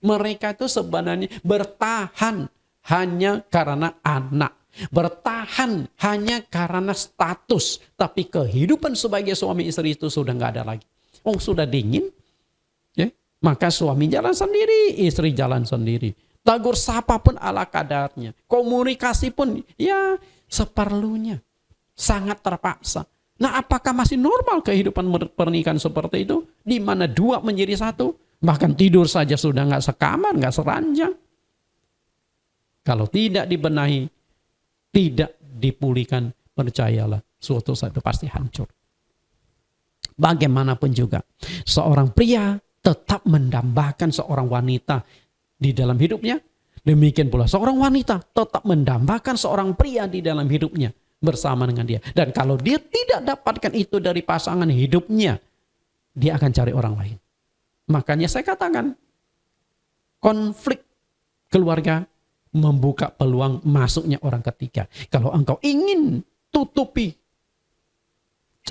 Mereka itu sebenarnya bertahan hanya karena anak. Bertahan hanya karena status. Tapi kehidupan sebagai suami istri itu sudah nggak ada lagi. Oh, sudah dingin. Ya, maka suami jalan sendiri, istri jalan sendiri. Tegur sapa pun ala kadarnya. Komunikasi pun ya seperlunya. Sangat terpaksa. Nah, apakah masih normal kehidupan pernikahan seperti itu? Di mana dua menjadi satu? Bahkan tidur saja sudah nggak sekamar, nggak seranjang. Kalau tidak dibenahi, tidak dipulihkan, percayalah, suatu saat itu pasti hancur. Bagaimanapun juga, seorang pria tetap mendambakan seorang wanita di dalam hidupnya. Demikian pula seorang wanita tetap mendambakan seorang pria di dalam hidupnya bersama dengan dia. Dan kalau dia tidak dapatkan itu dari pasangan hidupnya, dia akan cari orang lain. Makanya saya katakan, konflik keluarga membuka peluang masuknya orang ketiga. Kalau engkau ingin tutupi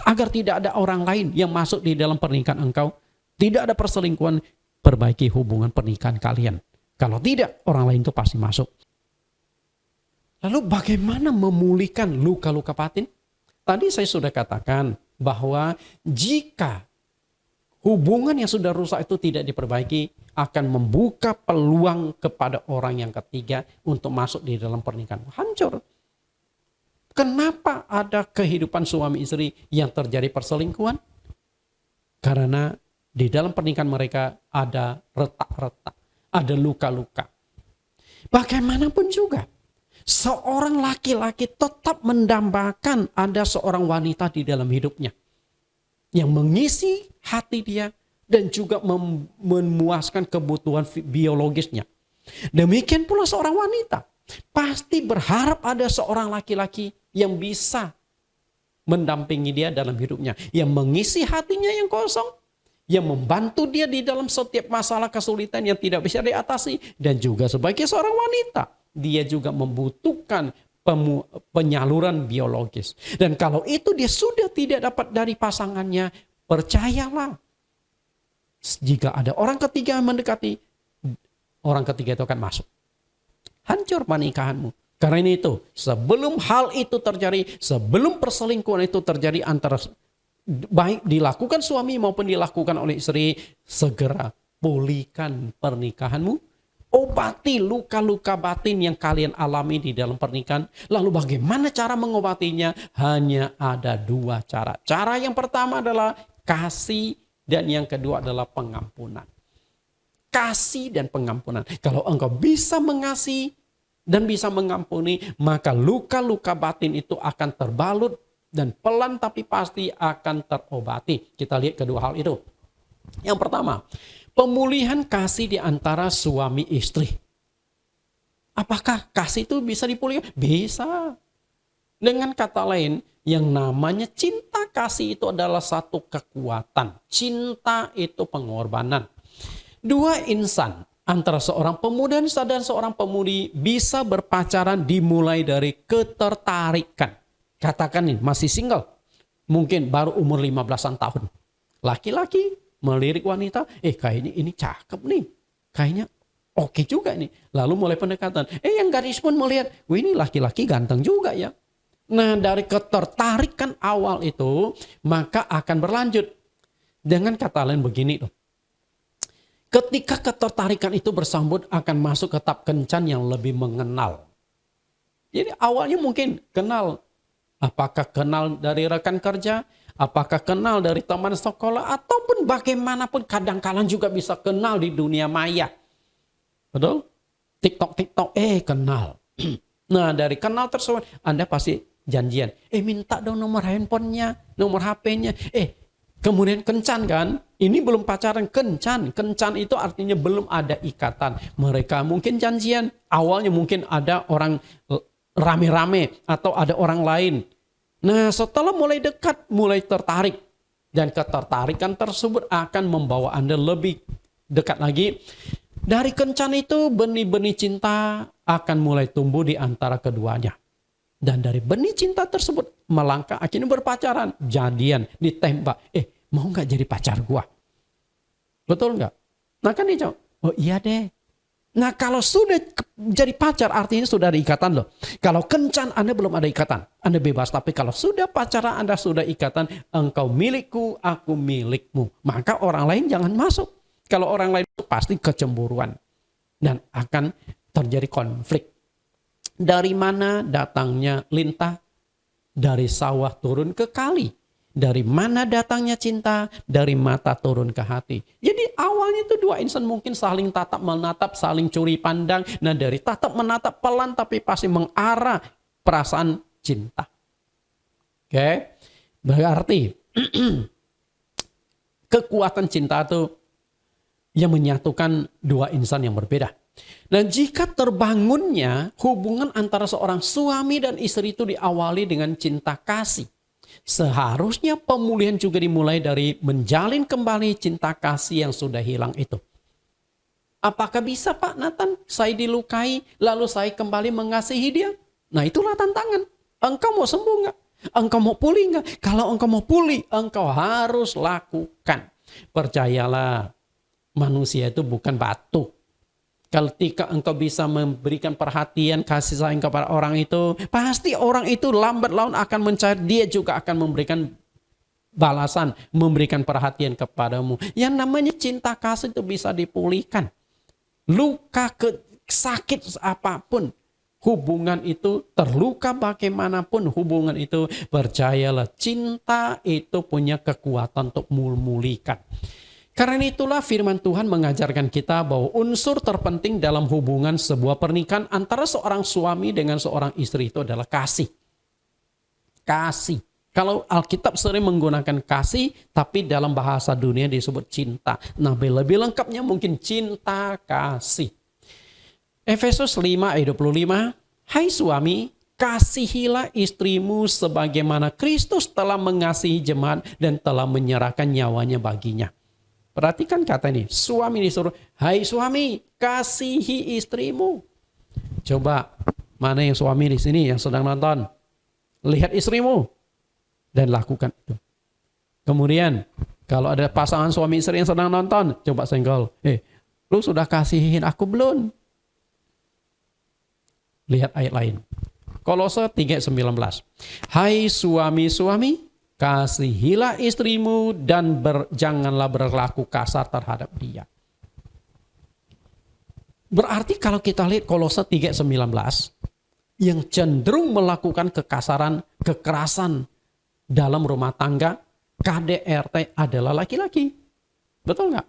agar tidak ada orang lain yang masuk di dalam pernikahan engkau, tidak ada perselingkuhan, perbaiki hubungan pernikahan kalian. Kalau tidak, orang lain itu pasti masuk. Lalu bagaimana memulihkan luka-luka batin? Tadi saya sudah katakan bahwa jika hubungan yang sudah rusak itu tidak diperbaiki, akan membuka peluang kepada orang yang ketiga untuk masuk di dalam pernikahan. Hancur. Kenapa ada kehidupan suami istri yang terjadi perselingkuhan? Karena di dalam pernikahan mereka ada retak-retak, ada luka-luka. Bagaimanapun juga, seorang laki-laki tetap mendambakan ada seorang wanita di dalam hidupnya yang mengisi hati dia dan juga memuaskan kebutuhan biologisnya. Demikian pula seorang wanita pasti berharap ada seorang laki-laki yang bisa mendampingi dia dalam hidupnya, yang mengisi hatinya yang kosong, yang membantu dia di dalam setiap masalah kesulitan yang tidak bisa diatasi. Dan juga sebagai seorang wanita, dia juga membutuhkan penyaluran biologis. Dan kalau itu dia sudah tidak dapat dari pasangannya, percayalah, jika ada orang ketiga yang mendekati, orang ketiga itu akan masuk. Hancur pernikahanmu. Karena ini itu, sebelum hal itu terjadi, sebelum perselingkuhan itu terjadi antara baik dilakukan suami maupun dilakukan oleh istri, segera pulihkan pernikahanmu. Obati luka-luka batin yang kalian alami di dalam pernikahan. Lalu bagaimana cara mengobatinya? Hanya ada dua cara. Cara yang pertama adalah kasih dan yang kedua adalah pengampunan. Kasih dan pengampunan. Kalau engkau bisa mengasihi dan bisa mengampuni, maka luka-luka batin itu akan terbalut dan pelan tapi pasti akan terobati. Kita lihat kedua hal itu. Yang pertama, pemulihan kasih di antara suami istri. Apakah kasih itu bisa dipulihkan? Bisa. Dengan kata lain, yang namanya cinta kasih itu adalah satu kekuatan. Cinta itu pengorbanan. Dua insan antara seorang pemuda dan seorang pemudi bisa berpacaran dimulai dari ketertarikan. Katakan nih, masih single. Mungkin baru umur 15-an tahun. Laki-laki melirik wanita, kayaknya ini cakep nih. Kayaknya oke juga nih. Lalu mulai pendekatan. Yang gadis pun melihat, wah ini laki-laki ganteng juga ya. Nah, dari ketertarikan awal itu, maka akan berlanjut. Dengan kata lain begini loh. Ketika ketertarikan itu bersambut akan masuk ke tahap kencan yang lebih mengenal. Jadi awalnya mungkin kenal. Apakah kenal dari rekan kerja? Apakah kenal dari teman sekolah? Ataupun bagaimanapun kadang-kadang juga bisa kenal di dunia maya. Betul? TikTok, kenal. Nah, dari kenal tersebut Anda pasti janjian. Minta dong nomor handphonenya, nomor HP-nya. Kemudian kencan kan? Ini belum pacaran, kencan. Kencan itu artinya belum ada ikatan. Mereka mungkin janjian. Awalnya mungkin ada orang rame-rame atau ada orang lain. Nah, setelah mulai dekat, mulai tertarik. Dan ketertarikan tersebut akan membawa Anda lebih dekat lagi. Dari kencan itu benih-benih cinta akan mulai tumbuh di antara keduanya. Dan dari benih cinta tersebut melangkah akhirnya berpacaran, jadian, ditembak. Mau gak jadi pacar gua? Betul gak? Nah kan dia jawab, oh iya deh. Nah kalau sudah jadi pacar artinya sudah ada ikatan loh. Kalau kencan Anda belum ada ikatan, Anda bebas. Tapi kalau sudah pacaran Anda sudah ikatan, engkau milikku, aku milikmu. Maka orang lain jangan masuk. Kalau orang lain itu pasti kecemburuan. Dan akan terjadi konflik. Dari mana datangnya lintah? Dari sawah turun ke kali. Dari mana datangnya cinta? Dari mata turun ke hati. Jadi awalnya itu dua insan mungkin saling tatap menatap, saling curi pandang. Nah dari tatap menatap pelan tapi pasti mengarah perasaan cinta. Oke? Berarti kekuatan cinta itu yang menyatukan dua insan yang berbeda. Nah jika terbangunnya hubungan antara seorang suami dan istri itu diawali dengan cinta kasih. Seharusnya pemulihan juga dimulai dari menjalin kembali cinta kasih yang sudah hilang itu. Apakah bisa Pak Nathan? Saya dilukai lalu saya kembali mengasihi dia? Nah itulah tantangan. Engkau mau sembuh nggak? Engkau mau pulih nggak? Kalau engkau mau pulih, engkau harus lakukan. Percayalah, manusia itu bukan batu. Ketika engkau bisa memberikan perhatian, kasih sayang kepada orang itu, pasti orang itu lambat laun akan mencair, dia juga akan memberikan balasan, memberikan perhatian kepadamu. Yang namanya cinta kasih itu bisa dipulihkan. Luka sakit apapun, hubungan itu terluka bagaimanapun hubungan itu, percayalah cinta itu punya kekuatan untuk memulihkan. Karena itulah firman Tuhan mengajarkan kita bahwa unsur terpenting dalam hubungan sebuah pernikahan antara seorang suami dengan seorang istri itu adalah kasih. Kasih. Kalau Alkitab sering menggunakan kasih, tapi dalam bahasa dunia disebut cinta. Nah, lebih lengkapnya mungkin cinta kasih. Efesus 5 ayat 25, hai suami, kasihilah istrimu sebagaimana Kristus telah mengasihi jemaat dan telah menyerahkan nyawanya baginya. Perhatikan kata ini, suami disuruh, hai suami, kasihi istrimu. Coba, mana yang suami di sini yang sedang nonton? Lihat istrimu dan lakukan itu. Kemudian, kalau ada pasangan suami istri yang sedang nonton, coba senggol. Lu sudah kasihin aku belum? Lihat ayat lain. Kolose 3:19. Hai suami-suami, kasihilah istrimu dan janganlah berlaku kasar terhadap dia. Berarti kalau kita lihat Kolose 3:19, yang cenderung melakukan kekasaran, kekerasan dalam rumah tangga, KDRT adalah laki-laki. Betul nggak?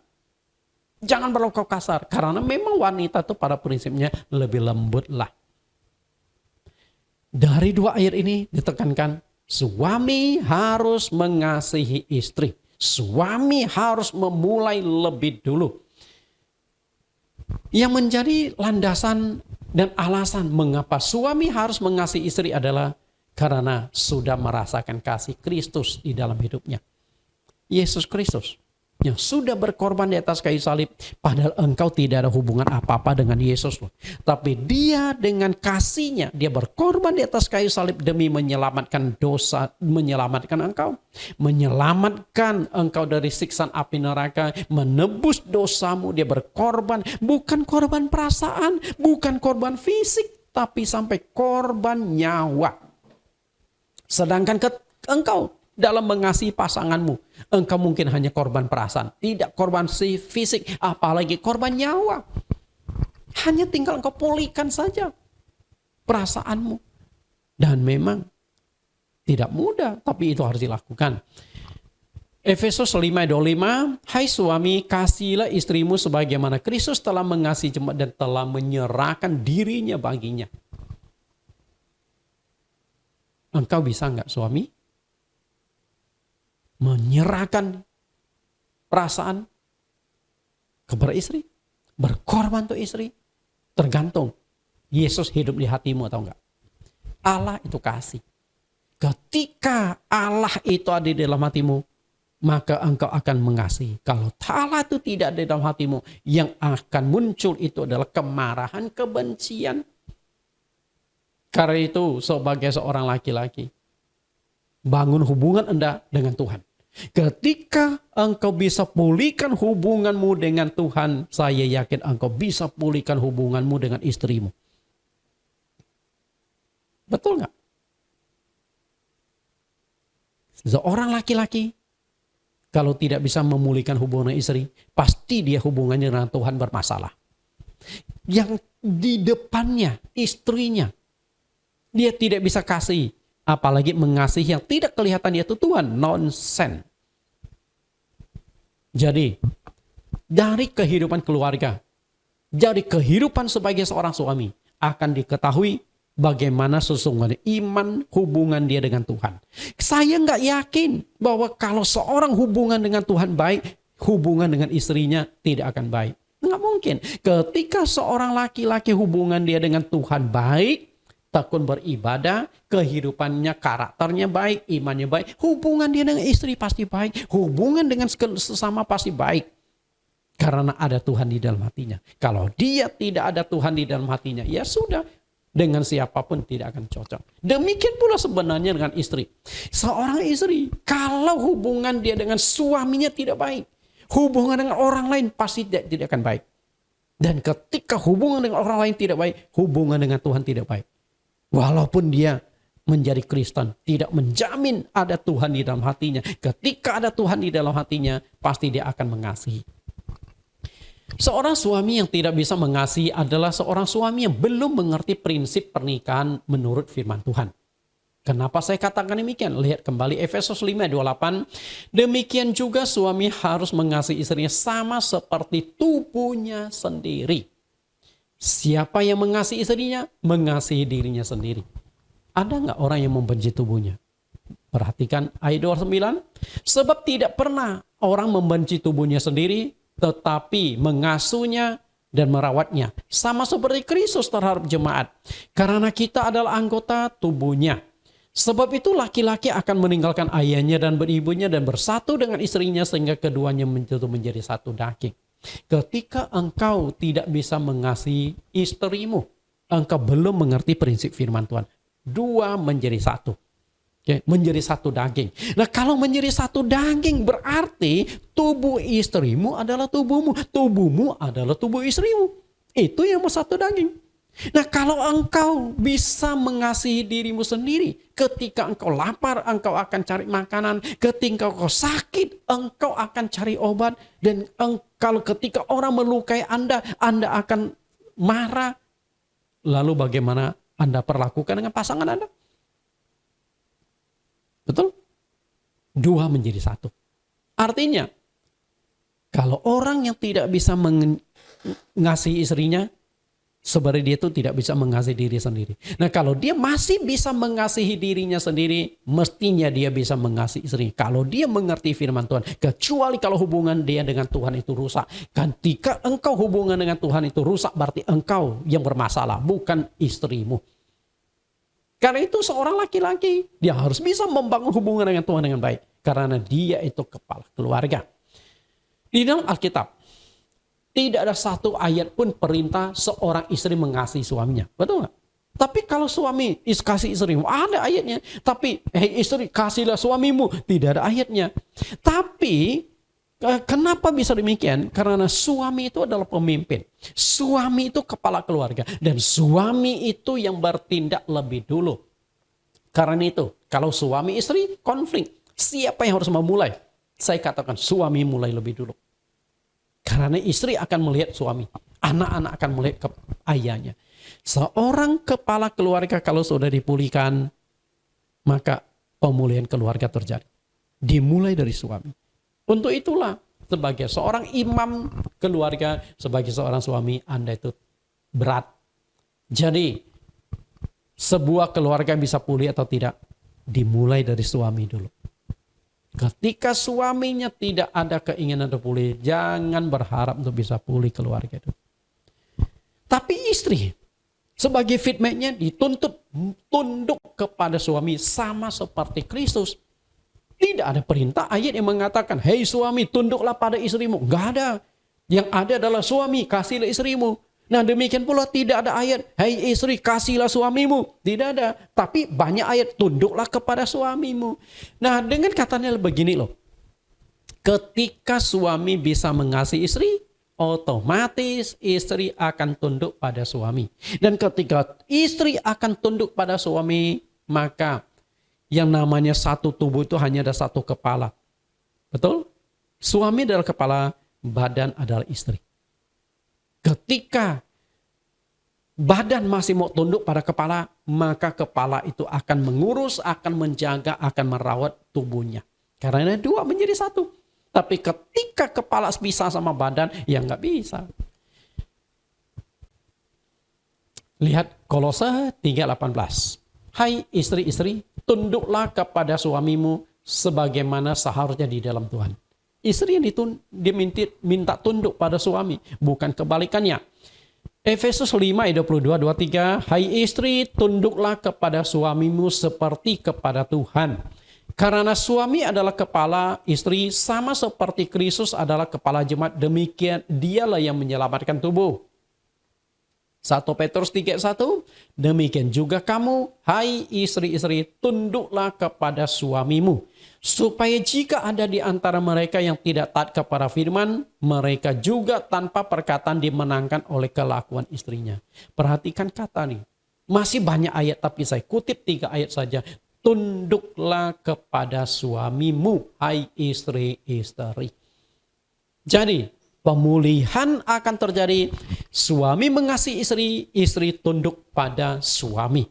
Jangan berlaku kasar, karena memang wanita itu pada prinsipnya lebih lembut lah. Dari dua ayat ini ditekankan, suami harus mengasihi istri. Suami harus memulai lebih dulu. Yang menjadi landasan dan alasan mengapa suami harus mengasihi istri adalah karena sudah merasakan kasih Kristus di dalam hidupnya. Yesus Kristus yang sudah berkorban di atas kayu salib, padahal engkau tidak ada hubungan apa-apa dengan Yesus loh. Tapi dia dengan kasihnya, dia berkorban di atas kayu salib demi menyelamatkan dosa, menyelamatkan engkau. Menyelamatkan engkau dari siksaan api neraka, menebus dosamu. Dia berkorban, bukan korban perasaan, bukan korban fisik, tapi sampai korban nyawa. Sedangkan engkau dalam mengasihi pasanganmu, engkau mungkin hanya korban perasaan, tidak korban fisik, apalagi korban nyawa. Hanya tinggal engkau pulihkan saja perasaanmu. Dan memang tidak mudah, tapi itu harus dilakukan. Efesus 5:25, hai suami, kasihilah istrimu sebagaimana Kristus telah mengasihi jemaat dan telah menyerahkan dirinya baginya. Engkau bisa enggak suami menyerahkan perasaan kepada istri, berkorban untuk istri? Tergantung Yesus hidup di hatimu atau enggak. Allah itu kasih. Ketika Allah itu ada di dalam hatimu, maka engkau akan mengasihi. Kalau Allah itu tidak ada di dalam hatimu, yang akan muncul itu adalah kemarahan, kebencian. Karena itu sebagai seorang laki-laki, bangun hubungan Anda dengan Tuhan. Ketika engkau bisa pulihkan hubunganmu dengan Tuhan, saya yakin engkau bisa pulihkan hubunganmu dengan istrimu. Betul nggak? Seorang laki-laki kalau tidak bisa memulihkan hubungan istri, pasti dia hubungannya dengan Tuhan bermasalah. Yang di depannya, istrinya, dia tidak bisa kasih. Apalagi mengasihi yang tidak kelihatan yaitu Tuhan. Nonsen. Jadi, dari kehidupan keluarga, dari kehidupan sebagai seorang suami, akan diketahui bagaimana sesungguhnya iman hubungan dia dengan Tuhan. Saya nggak yakin bahwa kalau seorang hubungan dengan Tuhan baik, hubungan dengan istrinya tidak akan baik. Nggak mungkin. Ketika seorang laki-laki hubungan dia dengan Tuhan baik, tekun beribadah, kehidupannya, karakternya baik, imannya baik, hubungan dia dengan istri pasti baik, hubungan dengan sesama pasti baik. Karena ada Tuhan di dalam hatinya. Kalau dia tidak ada Tuhan di dalam hatinya, ya sudah, dengan siapapun tidak akan cocok. Demikian pula sebenarnya dengan istri. Seorang istri, kalau hubungan dia dengan suaminya tidak baik, hubungan dengan orang lain pasti tidak akan baik. Dan ketika hubungan dengan orang lain tidak baik, hubungan dengan Tuhan tidak baik. Walaupun dia menjadi Kristen, tidak menjamin ada Tuhan di dalam hatinya. Ketika ada Tuhan di dalam hatinya, pasti dia akan mengasihi. Seorang suami yang tidak bisa mengasihi adalah seorang suami yang belum mengerti prinsip pernikahan menurut firman Tuhan. Kenapa saya katakan demikian? Lihat kembali Efesus 5:28. Demikian juga suami harus mengasihi istrinya sama seperti tubuhnya sendiri. Siapa yang mengasihi istrinya, mengasihi dirinya sendiri. Ada nggak orang yang membenci tubuhnya? Perhatikan ayat 29. Sebab tidak pernah orang membenci tubuhnya sendiri, tetapi mengasuhnya dan merawatnya. Sama seperti Kristus terhadap jemaat. Karena kita adalah anggota tubuhnya. Sebab itu laki-laki akan meninggalkan ayahnya dan ibunya dan bersatu dengan istrinya sehingga keduanya menjadi satu daging. Ketika engkau tidak bisa mengasihi istrimu, engkau belum mengerti prinsip firman Tuhan. Dua menjadi satu. Oke, menjadi satu daging. Nah, kalau menjadi satu daging berarti tubuh istrimu adalah tubuhmu. Tubuhmu adalah tubuh istrimu. Itu yang satu daging. Nah, kalau engkau bisa mengasihi dirimu sendiri, ketika engkau lapar, engkau akan cari makanan. Ketika engkau sakit, engkau akan cari obat. Dan kalau ketika orang melukai Anda akan marah. Lalu bagaimana Anda perlakukan dengan pasangan Anda? Betul? Dua menjadi satu. Artinya, kalau orang yang tidak bisa mengasihi istrinya, Sebenarnya dia itu tidak bisa mengasihi diri sendiri. Nah, kalau dia masih bisa mengasihi dirinya sendiri, mestinya dia bisa mengasihi istri. Kalau dia mengerti firman Tuhan, kecuali kalau hubungan dia dengan Tuhan itu rusak. Ketika engkau hubungan dengan Tuhan itu rusak, berarti engkau yang bermasalah, bukan istrimu. Karena itu seorang laki-laki, dia harus bisa membangun hubungan dengan Tuhan dengan baik. Karena dia itu kepala keluarga. Di dalam Alkitab, tidak ada satu ayat pun perintah seorang istri mengasihi suaminya. Betul nggak? Tapi kalau suami kasih istrimu, ada ayatnya. Tapi istri kasihlah suamimu, tidak ada ayatnya. Tapi kenapa bisa demikian? Karena suami itu adalah pemimpin. Suami itu kepala keluarga. Dan suami itu yang bertindak lebih dulu. Karena itu, kalau suami istri konflik, siapa yang harus memulai? Saya katakan suami mulai lebih dulu. Karena istri akan melihat suami. Anak-anak akan melihat ayahnya. Seorang kepala keluarga kalau sudah dipulihkan, maka pemulihan keluarga terjadi. Dimulai dari suami. Untuk itulah, sebagai seorang imam keluarga, sebagai seorang suami, Anda itu berat. Jadi, sebuah keluarga bisa pulih atau tidak, dimulai dari suami dulu. Ketika suaminya tidak ada keinginan untuk pulih, jangan berharap untuk bisa pulih keluarga itu. Tapi istri, sebagai fitmate-nya dituntut tunduk kepada suami sama seperti Kristus. Tidak ada perintah ayat yang mengatakan, hei suami tunduklah pada istrimu. Enggak ada. Yang ada adalah suami kasihlah istrimu. Nah demikian pula tidak ada ayat, hei istri kasihlah suamimu. Tidak ada. Tapi banyak ayat, tunduklah kepada suamimu. Nah dengan katanya begini loh. Ketika suami bisa mengasihi istri, otomatis istri akan tunduk pada suami. Dan ketika istri akan tunduk pada suami, maka yang namanya satu tubuh itu hanya ada satu kepala. Betul? Suami adalah kepala, badan adalah istri. Ketika badan masih mau tunduk pada kepala, maka kepala itu akan mengurus, akan menjaga, akan merawat tubuhnya. Karena dua menjadi satu. Tapi ketika kepala pisah sama badan, ya nggak bisa. Lihat Kolose 3:18. Hai istri-istri, tunduklah kepada suamimu sebagaimana seharusnya di dalam Tuhan. Istri yang diminta tunduk pada suami, bukan kebalikannya. Efesus 5:22-23, hai istri, tunduklah kepada suamimu seperti kepada Tuhan. Karena suami adalah kepala istri, sama seperti Kristus adalah kepala jemaat, demikian dialah yang menyelamatkan tubuh. 1 Petrus 3:1, demikian juga kamu, hai istri-istri, tunduklah kepada suamimu. Supaya jika ada di antara mereka yang tidak taat kepada firman, mereka juga tanpa perkataan dimenangkan oleh kelakuan istrinya. Perhatikan kata nih, masih banyak ayat tapi saya kutip 3 ayat saja. Tunduklah kepada suamimu, hai istri-istri. Jadi, pemulihan akan terjadi. Suami mengasihi istri, istri tunduk pada suami.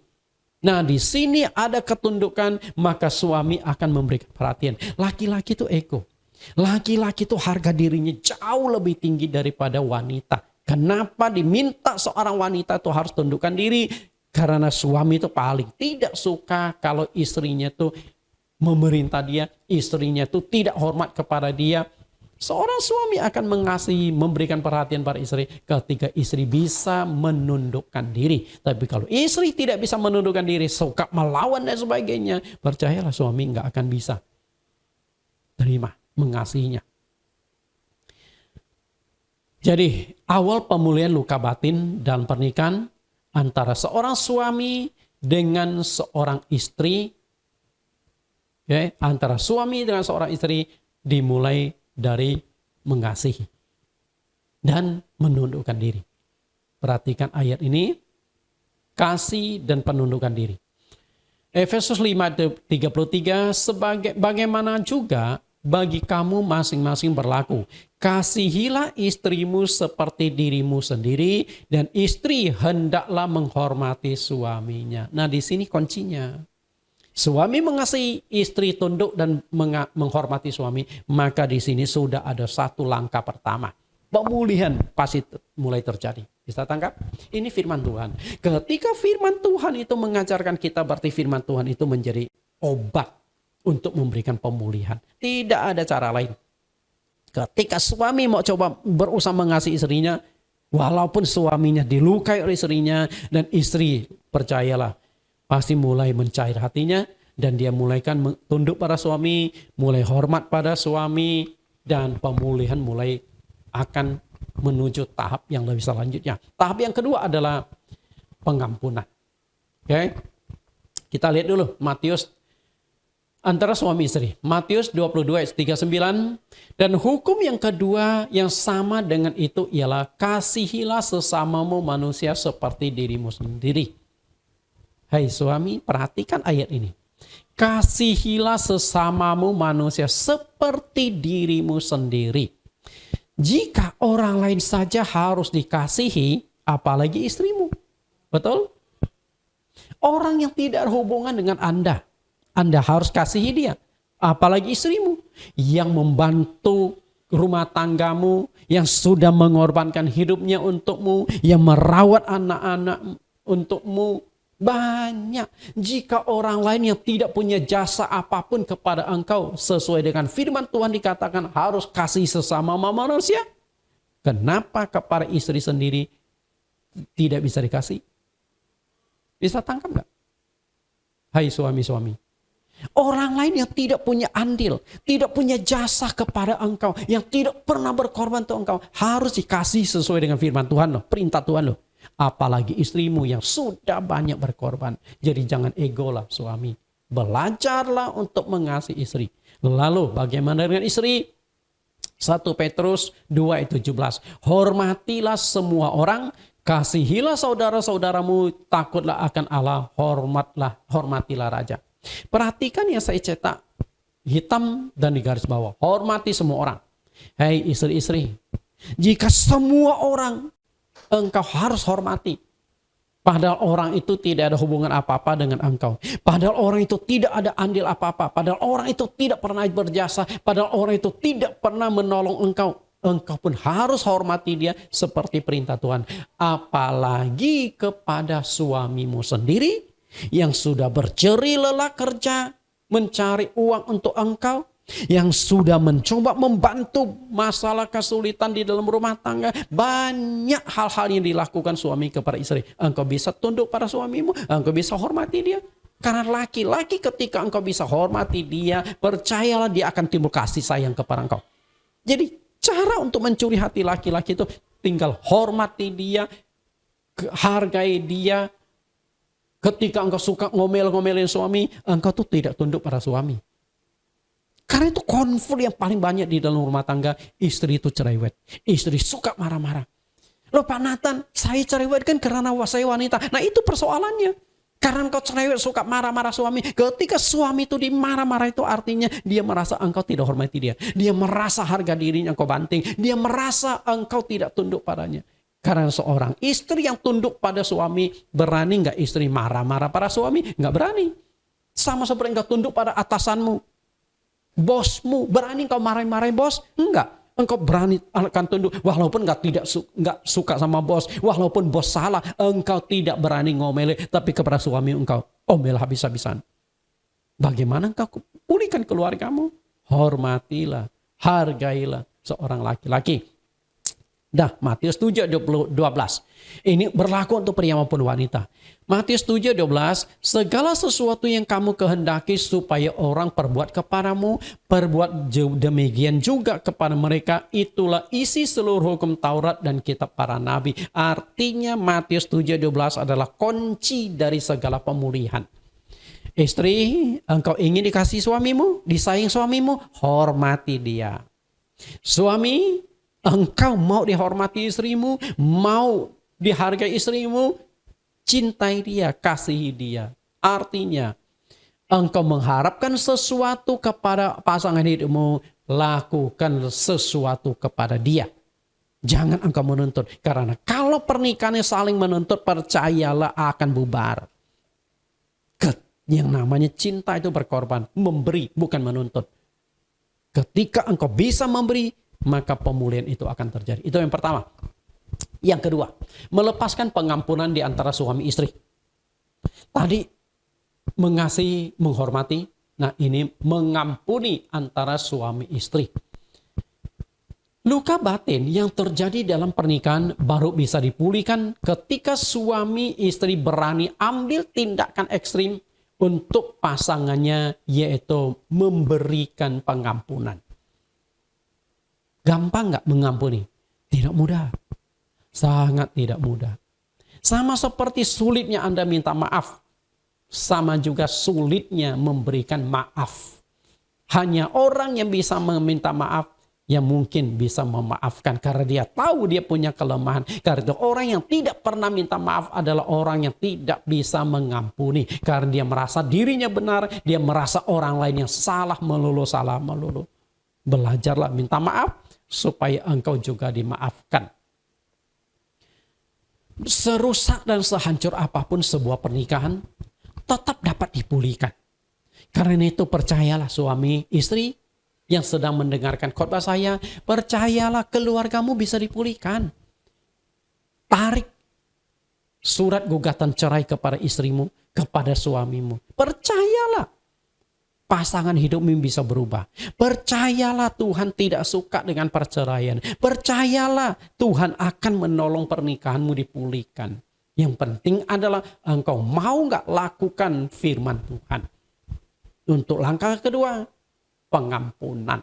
Nah di sini ada ketundukan, maka suami akan memberikan perhatian. Laki-laki itu ego. Laki-laki itu harga dirinya jauh lebih tinggi daripada wanita. Kenapa diminta seorang wanita itu harus tundukkan diri? Karena suami itu paling tidak suka kalau istrinya itu memerintah dia, istrinya itu tidak hormat kepada dia. Seorang suami akan mengasihi, memberikan perhatian pada istri ketika istri bisa menundukkan diri. Tapi kalau istri tidak bisa menundukkan diri, suka melawan dan sebagainya, percayalah suami nggak akan bisa terima, mengasihinya. Jadi awal pemulihan luka batin dalam pernikahan antara seorang suami dengan seorang istri, antara suami dengan seorang istri dimulai dari mengasihi dan menundukkan diri. Perhatikan ayat ini, kasih dan penundukan diri. Efesus 5:33, bagaimana juga bagi kamu masing-masing berlaku. Kasihilah istrimu seperti dirimu sendiri, dan istri hendaklah menghormati suaminya. Nah di sini kuncinya. Suami mengasihi, istri tunduk dan menghormati suami, maka di sini sudah ada satu langkah pertama. Pemulihan pasti mulai terjadi. Bisa tangkap? Ini firman Tuhan. Ketika firman Tuhan itu mengajarkan kita, berarti firman Tuhan itu menjadi obat untuk memberikan pemulihan. Tidak ada cara lain. Ketika suami mau coba berusaha mengasihi istrinya, walaupun suaminya dilukai oleh istrinya, dan istri, percayalah, pasti mulai mencair hatinya, dan dia mulai kan tunduk pada suami, mulai hormat pada suami, dan pemulihan mulai akan menuju tahap yang lebih selanjutnya. Tahap yang kedua adalah pengampunan. Oke. Kita lihat dulu Matius antara suami istri. Matius 22 ayat 39. Dan hukum yang kedua yang sama dengan itu ialah kasihilah sesamamu manusia seperti dirimu sendiri. Hai suami, perhatikan ayat ini. Kasihilah sesamamu manusia seperti dirimu sendiri. Jika orang lain saja harus dikasihi, apalagi istrimu. Betul? Orang yang tidak ada hubungan dengan Anda harus kasihi dia. Apalagi istrimu yang membantu rumah tanggamu, yang sudah mengorbankan hidupnya untukmu, yang merawat anak-anak untukmu. Banyak. Jika orang lain yang tidak punya jasa apapun kepada engkau, sesuai dengan firman Tuhan dikatakan harus kasih sesama manusia. Kenapa kepada istri sendiri tidak bisa dikasih? Bisa tangkap nggak? Hai suami-suami. Orang lain yang tidak punya andil, tidak punya jasa kepada engkau, yang tidak pernah berkorban untuk engkau, harus dikasih sesuai dengan firman Tuhan loh, perintah Tuhan loh. Apalagi istrimu yang sudah banyak berkorban. Jadi jangan ego lah suami. Belajarlah untuk mengasihi istri. Lalu bagaimana dengan istri? 1 Petrus 2 ayat 17. Hormatilah semua orang. Kasihilah saudara-saudaramu. Takutlah akan Allah. Hormatilah raja. Perhatikan yang saya cetak hitam dan di garis bawah. Hormati semua orang. Hei istri-istri. Jika semua orang engkau harus hormati. Padahal orang itu tidak ada hubungan apa-apa dengan engkau. Padahal orang itu tidak ada andil apa-apa. Padahal orang itu tidak pernah berjasa. Padahal orang itu tidak pernah menolong engkau. Engkau pun harus hormati dia seperti perintah Tuhan. Apalagi kepada suamimu sendiri yang sudah berjeri lelah kerja mencari uang untuk engkau. Yang sudah mencoba membantu masalah kesulitan di dalam rumah tangga. Banyak hal-hal yang dilakukan suami kepada istri. Engkau bisa tunduk pada suamimu. Engkau bisa hormati dia. Karena laki-laki ketika engkau bisa hormati dia, percayalah dia akan timbul kasih sayang kepada engkau. Jadi cara untuk mencuri hati laki-laki itu tinggal hormati dia, hargai dia. Ketika engkau suka ngomel-ngomelin suami, engkau tuh tidak tunduk pada suami. Karena itu konflik yang paling banyak di dalam rumah tangga. Istri itu cerewet. Istri suka marah-marah. Loh Pak Nathan, saya cerewet kan karena saya wanita. Nah itu persoalannya. Karena engkau cerewet suka marah-marah suami. Ketika suami itu dimarah-marah itu artinya dia merasa engkau tidak hormati dia. Dia merasa harga dirinya engkau banting. Dia merasa engkau tidak tunduk padanya. Karena seorang istri yang tunduk pada suami, berani nggak istri marah-marah pada suami? Nggak berani. Sama seperti engkau tunduk pada atasanmu. Bosmu, berani engkau marahin bos? Enggak. Engkau berani akan tunduk walaupun tidak suka sama bos, walaupun bos salah, engkau tidak berani ngomel, tapi kepada suami engkau omel habis-habisan. Bagaimana engkau pulihkan keluargamu? Hormatilah, hargailah seorang laki-laki. Dah, Matius 7:12. Ini berlaku untuk pria maupun wanita. Matius 7:12, segala sesuatu yang kamu kehendaki supaya orang perbuat kepadamu, perbuat demikian juga kepada mereka. Itulah isi seluruh hukum Taurat dan kitab para nabi. Artinya Matius 7:12 adalah kunci dari segala pemulihan. Istri, engkau ingin dikasih suamimu, disayang suamimu, hormati dia. Suami, engkau mau dihormati istrimu, mau dihargai istrimu, cintai dia, kasihi dia. Artinya, engkau mengharapkan sesuatu kepada pasangan hidupmu, lakukan sesuatu kepada dia. Jangan engkau menuntut. Karena kalau pernikahannya saling menuntut, percayalah akan bubar. Yang namanya cinta itu berkorban, memberi bukan menuntut. Ketika engkau bisa memberi, maka pemulihan itu akan terjadi. Itu yang pertama. Yang kedua, melepaskan pengampunan di antara suami istri. Tadi mengasihi, menghormati. Nah, ini mengampuni antara suami istri. Luka batin yang terjadi dalam pernikahan baru bisa dipulihkan ketika suami istri berani ambil tindakan ekstrim untuk pasangannya, yaitu memberikan pengampunan. Gampang nggak mengampuni? Tidak mudah. Sangat tidak mudah. Sama seperti sulitnya Anda minta maaf, sama juga sulitnya memberikan maaf. Hanya orang yang bisa meminta maaf yang mungkin bisa memaafkan karena dia tahu dia punya kelemahan. Karena itu orang yang tidak pernah minta maaf adalah orang yang tidak bisa mengampuni. Karena dia merasa dirinya benar, dia merasa orang lain yang salah melulu. Belajarlah minta maaf supaya engkau juga dimaafkan. Serusak dan sehancur apapun sebuah pernikahan tetap dapat dipulihkan. Karena itu percayalah suami istri yang sedang mendengarkan khotbah saya, percayalah keluargamu bisa dipulihkan. Tarik surat gugatan cerai kepada istrimu, kepada suamimu. Percayalah pasangan hidupmu bisa berubah. Percayalah Tuhan tidak suka dengan perceraian. Percayalah Tuhan akan menolong pernikahanmu dipulihkan. Yang penting adalah engkau mau nggak lakukan firman Tuhan. Untuk langkah kedua, pengampunan.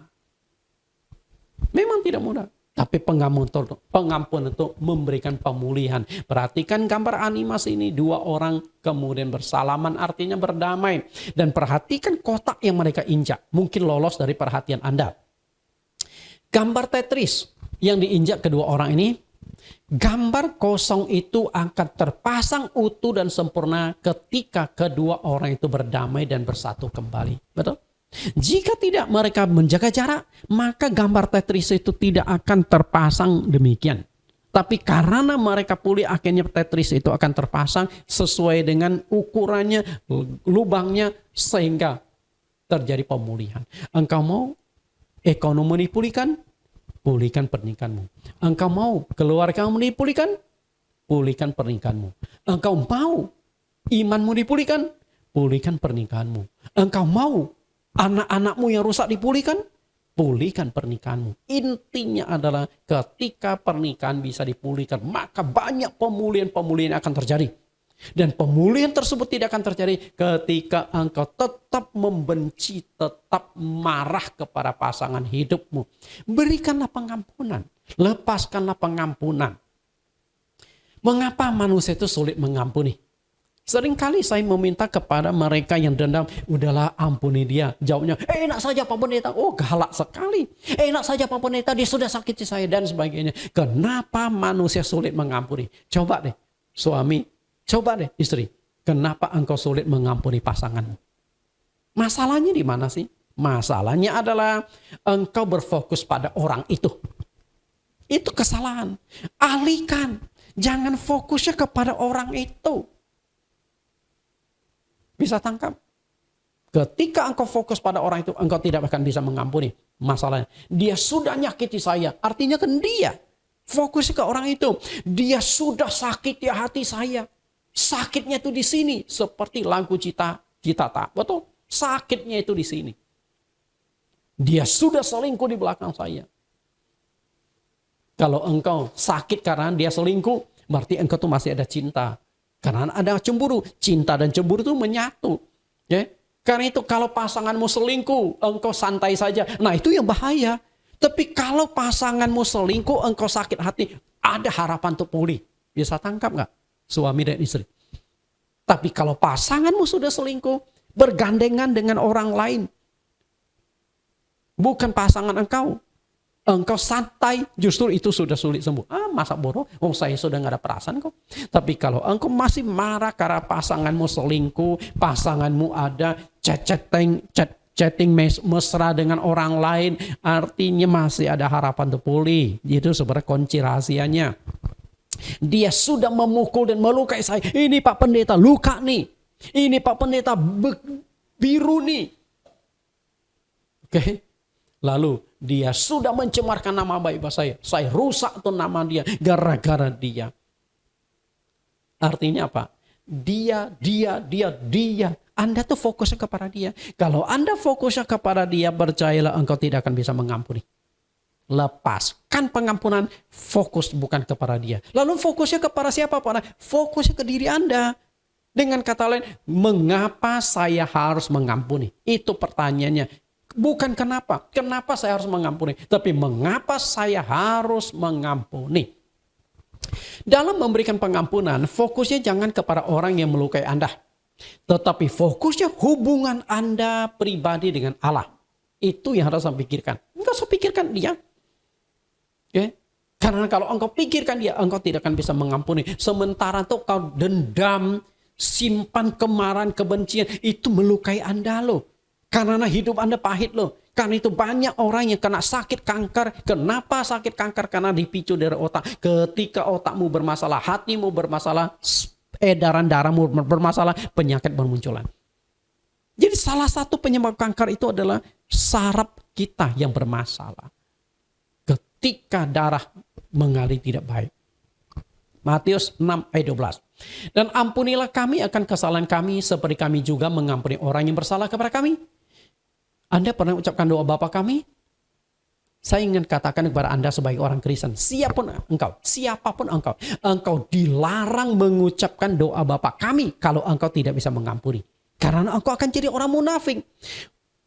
Memang tidak mudah, tapi pengampunan itu memberikan pemulihan. Perhatikan gambar animasi ini, dua orang kemudian bersalaman, artinya berdamai. Dan perhatikan kotak yang mereka injak, mungkin lolos dari perhatian Anda. Gambar Tetris yang diinjak kedua orang ini, gambar kosong itu akan terpasang utuh dan sempurna ketika kedua orang itu berdamai dan bersatu kembali. Betul? Jika tidak mereka menjaga jarak, maka gambar Tetris itu tidak akan terpasang demikian. Tapi karena mereka pulih, akhirnya Tetris itu akan terpasang sesuai dengan ukurannya, lubangnya, sehingga terjadi pemulihan. Engkau mau ekonomi dipulihkan? Pulihkan pernikahanmu. Engkau mau keluargamu dipulihkan? Pulihkan pernikahanmu. Engkau mau imanmu dipulihkan? Pulihkan pernikahanmu. Engkau mau anak-anakmu yang rusak dipulihkan? Pulihkan pernikahanmu. Intinya adalah ketika pernikahan bisa dipulihkan, maka banyak pemulihan-pemulihan akan terjadi. Dan pemulihan tersebut tidak akan terjadi ketika engkau tetap membenci, tetap marah kepada pasangan hidupmu. Berikanlah pengampunan. Lepaskanlah pengampunan. Mengapa manusia itu sulit mengampuni? Seringkali saya meminta kepada mereka yang dendam, udahlah ampuni dia. Jawabnya, enak saja Pak Pendeta. Oh galak sekali. Enak saja Pak Pendeta, dia sudah sakiti saya dan sebagainya. Kenapa manusia sulit mengampuni? Coba deh suami, coba deh istri. Kenapa engkau sulit mengampuni pasanganmu? Masalahnya di mana sih? Masalahnya adalah engkau berfokus pada orang itu. Itu kesalahan. Alihkan. Jangan fokusnya kepada orang itu. Bisa tangkap? Ketika engkau fokus pada orang itu, engkau tidak akan bisa mengampuni. Masalahnya, dia sudah nyakiti saya. Artinya kan dia fokus ke orang itu. Dia sudah sakiti hati saya. Sakitnya itu di sini. Seperti lagu Citata. Betul? Sakitnya itu di sini. Dia sudah selingkuh di belakang saya. Kalau engkau sakit karena dia selingkuh, berarti engkau tuh masih ada cinta. Karena ada cemburu. Cinta dan cemburu itu menyatu. Ya? Karena itu kalau pasanganmu selingkuh, engkau santai saja. Nah itu yang bahaya. Tapi kalau pasanganmu selingkuh, engkau sakit hati, ada harapan untuk pulih. Bisa tangkap nggak suami dan istri? Tapi kalau pasanganmu sudah selingkuh, bergandengan dengan orang lain, bukan pasangan engkau santai, justru itu sudah sulit sembuh. Masa bodoh? Saya sudah nggak ada perasaan kok. Tapi kalau engkau masih marah karena pasanganmu selingkuh, pasanganmu ada chatting mesra dengan orang lain, artinya masih ada harapan untuk pulih. Itu sebenarnya kunci rahasianya. Dia sudah memukul dan melukai saya. Ini Pak Pendeta luka nih. Ini Pak Pendeta biru nih. Oke. Lalu Dia sudah mencemarkan nama baik saya. Saya rusak tuh nama dia gara-gara dia. Artinya apa? Dia. Anda tuh fokusnya kepada dia. Kalau Anda fokusnya kepada dia, percayalah engkau tidak akan bisa mengampuni. Lepaskan pengampunan, fokus bukan kepada dia. Lalu fokusnya kepada siapa? Fokusnya ke diri Anda. Dengan kata lain, mengapa saya harus mengampuni? Itu pertanyaannya. Bukan kenapa saya harus mengampuni. Tapi mengapa saya harus mengampuni? Dalam memberikan pengampunan, fokusnya jangan kepada orang yang melukai Anda. Tetapi fokusnya hubungan Anda pribadi dengan Allah. Itu yang harus Anda pikirkan. Enggak usah pikirkan dia. Okay? Karena kalau engkau pikirkan dia, engkau tidak akan bisa mengampuni. Sementara itu kau dendam, simpan kemarahan, kebencian, itu melukai Anda loh. Karena hidup Anda pahit loh. Karena itu banyak orang yang kena sakit kanker. Kenapa sakit kanker? Karena dipicu dari otak. Ketika otakmu bermasalah, hatimu bermasalah, edaran darahmu bermasalah, penyakit bermunculan. Jadi salah satu penyebab kanker itu adalah saraf kita yang bermasalah. Ketika darah mengalir tidak baik. Matius 6 ayat 12. Dan ampunilah kami akan kesalahan kami seperti kami juga mengampuni orang yang bersalah kepada kami. Anda pernah ucapkan doa Bapa kami? Saya ingin katakan kepada Anda sebagai orang Kristen, siapapun engkau dilarang mengucapkan doa Bapa kami kalau engkau tidak bisa mengampuni. Karena engkau akan jadi orang munafik.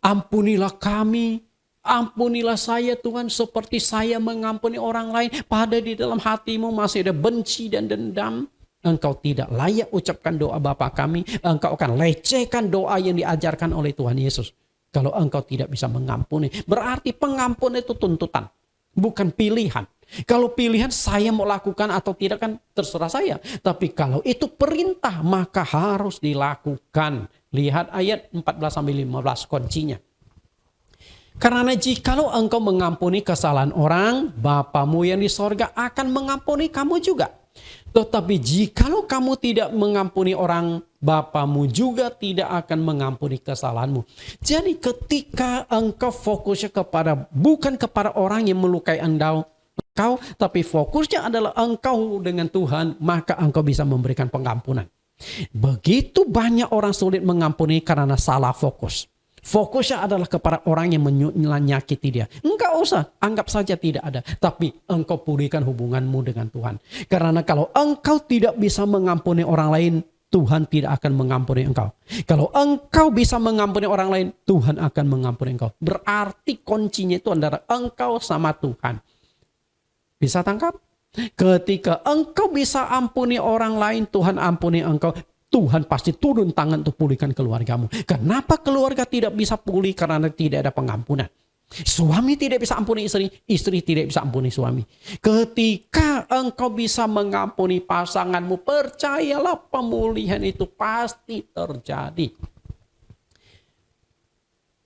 Ampunilah kami, ampunilah saya Tuhan seperti saya mengampuni orang lain. Pada di dalam hatimu masih ada benci dan dendam. Engkau tidak layak ucapkan doa Bapa kami. Engkau akan lecehkan doa yang diajarkan oleh Tuhan Yesus. Kalau engkau tidak bisa mengampuni. Berarti pengampunan itu tuntutan. Bukan pilihan. Kalau pilihan saya mau lakukan atau tidak kan terserah saya. Tapi kalau itu perintah maka harus dilakukan. Lihat ayat 14-15 kuncinya. Karena jikalau engkau mengampuni kesalahan orang, Bapamu yang di sorga akan mengampuni kamu juga. Tetapi jikalau kamu tidak mengampuni orang, Bapamu juga tidak akan mengampuni kesalahanmu. Jadi ketika engkau fokusnya bukan kepada orang yang melukai engkau, tapi fokusnya adalah engkau dengan Tuhan, maka engkau bisa memberikan pengampunan. Begitu banyak orang sulit mengampuni karena salah fokus. Fokusnya adalah kepada orang yang menyakiti dia. Enggak usah, anggap saja tidak ada. Tapi engkau pulihkan hubunganmu dengan Tuhan. Karena kalau engkau tidak bisa mengampuni orang lain, Tuhan tidak akan mengampuni engkau. Kalau engkau bisa mengampuni orang lain, Tuhan akan mengampuni engkau. Berarti kuncinya itu antara engkau sama Tuhan. Bisa tangkap? Ketika engkau bisa ampuni orang lain, Tuhan ampuni engkau. Tuhan pasti turun tangan untuk pulihkan keluargamu. Kenapa keluarga tidak bisa pulih? Karena tidak ada pengampunan. Suami tidak bisa ampuni istri, istri tidak bisa ampuni suami. Ketika engkau bisa mengampuni pasanganmu, percayalah pemulihan itu pasti terjadi.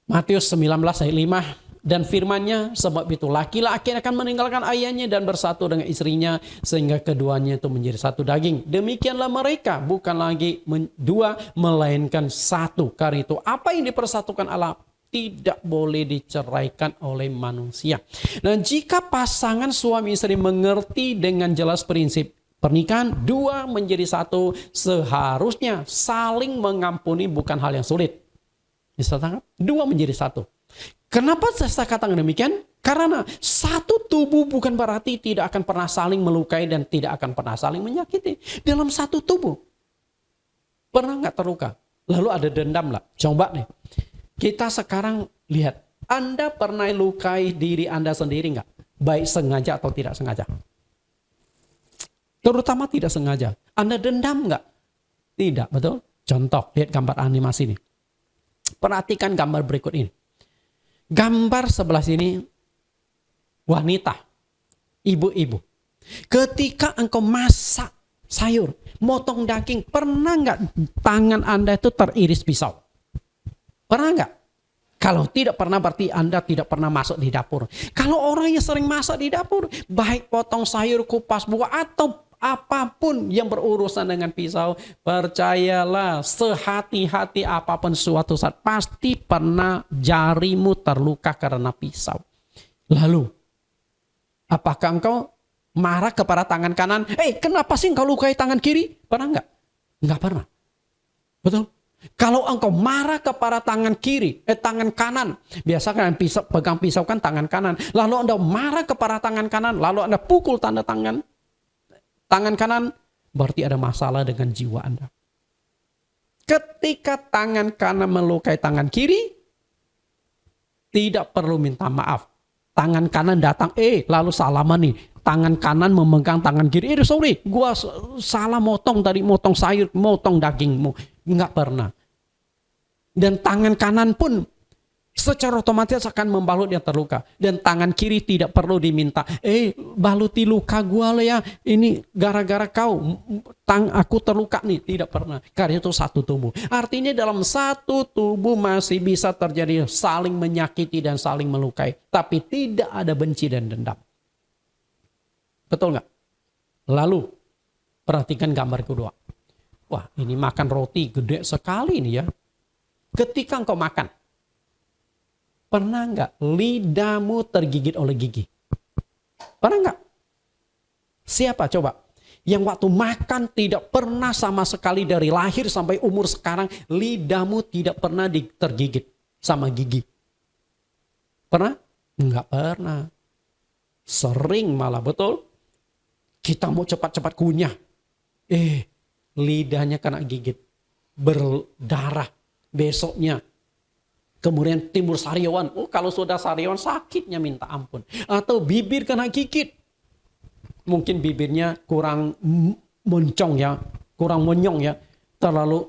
Matius 19 ayat 5. Dan firman-Nya, sebab itu laki-laki akan meninggalkan ayahnya dan bersatu dengan istrinya sehingga keduanya itu menjadi satu daging. Demikianlah mereka bukan lagi dua melainkan satu. Karena itu apa yang dipersatukan Allah tidak boleh diceraikan oleh manusia. Nah, jika pasangan suami istri mengerti dengan jelas prinsip pernikahan dua menjadi satu, seharusnya saling mengampuni bukan hal yang sulit. Bisa tangkap? Dua menjadi satu. Kenapa saya katakan demikian? Karena satu tubuh bukan berarti tidak akan pernah saling melukai dan tidak akan pernah saling menyakiti. Dalam satu tubuh. Pernah nggak terluka? Lalu ada dendam lah. Coba nih. Kita sekarang lihat. Anda pernah lukai diri Anda sendiri nggak? Baik sengaja atau tidak sengaja. Terutama tidak sengaja. Anda dendam nggak? Tidak, betul? Contoh, lihat gambar animasi ini. Perhatikan gambar berikut ini. Gambar sebelah sini wanita, ibu-ibu. Ketika engkau masak sayur, motong daging, pernah nggak tangan Anda itu teriris pisau? Pernah nggak? Kalau tidak pernah berarti Anda tidak pernah masuk di dapur. Kalau orang yang sering masak di dapur, baik potong sayur, kupas buah atau apapun yang berurusan dengan pisau, percayalah sehati-hati apapun suatu saat pasti pernah jarimu terluka karena pisau. Lalu, apakah engkau marah kepada tangan kanan? Kenapa sih engkau lukai tangan kiri? Pernah enggak? Enggak pernah. Betul? Kalau engkau marah kepada tangan kiri, tangan kanan, biasa kan pegang pisau kan tangan kanan. Lalu Anda marah kepada tangan kanan, lalu Anda pukul tanda tangan kanan, berarti ada masalah dengan jiwa Anda. Ketika tangan kanan melukai tangan kiri, tidak perlu minta maaf. Tangan kanan datang, lalu salaman nih. Tangan kanan memegang tangan kiri. Sorry, gua salah motong tadi, motong sayur, motong dagingmu. Enggak pernah. Dan tangan kanan pun secara otomatis akan membalut yang terluka. Dan tangan kiri tidak perlu diminta. Baluti luka gua lah ya. Ini gara-gara kau. Aku terluka nih. Tidak pernah. Karena itu satu tubuh. Artinya dalam satu tubuh masih bisa terjadi saling menyakiti dan saling melukai. Tapi tidak ada benci dan dendam. Betul nggak? Lalu perhatikan gambar kedua. Wah, ini makan roti gede sekali nih ya. Ketika engkau makan, pernah nggak lidahmu tergigit oleh gigi? Pernah nggak? Siapa coba? Yang waktu makan tidak pernah sama sekali dari lahir sampai umur sekarang, lidahmu tidak pernah tergigit sama gigi. Pernah? Nggak pernah. Sering malah, betul? Kita mau cepat-cepat kunyah. Lidahnya kena gigit. Berdarah. Besoknya. Kemudian timbul sariawan. Kalau sudah sariawan sakitnya minta ampun. Atau bibir kena gigit. Mungkin bibirnya kurang moncong ya. Kurang monyong ya. Terlalu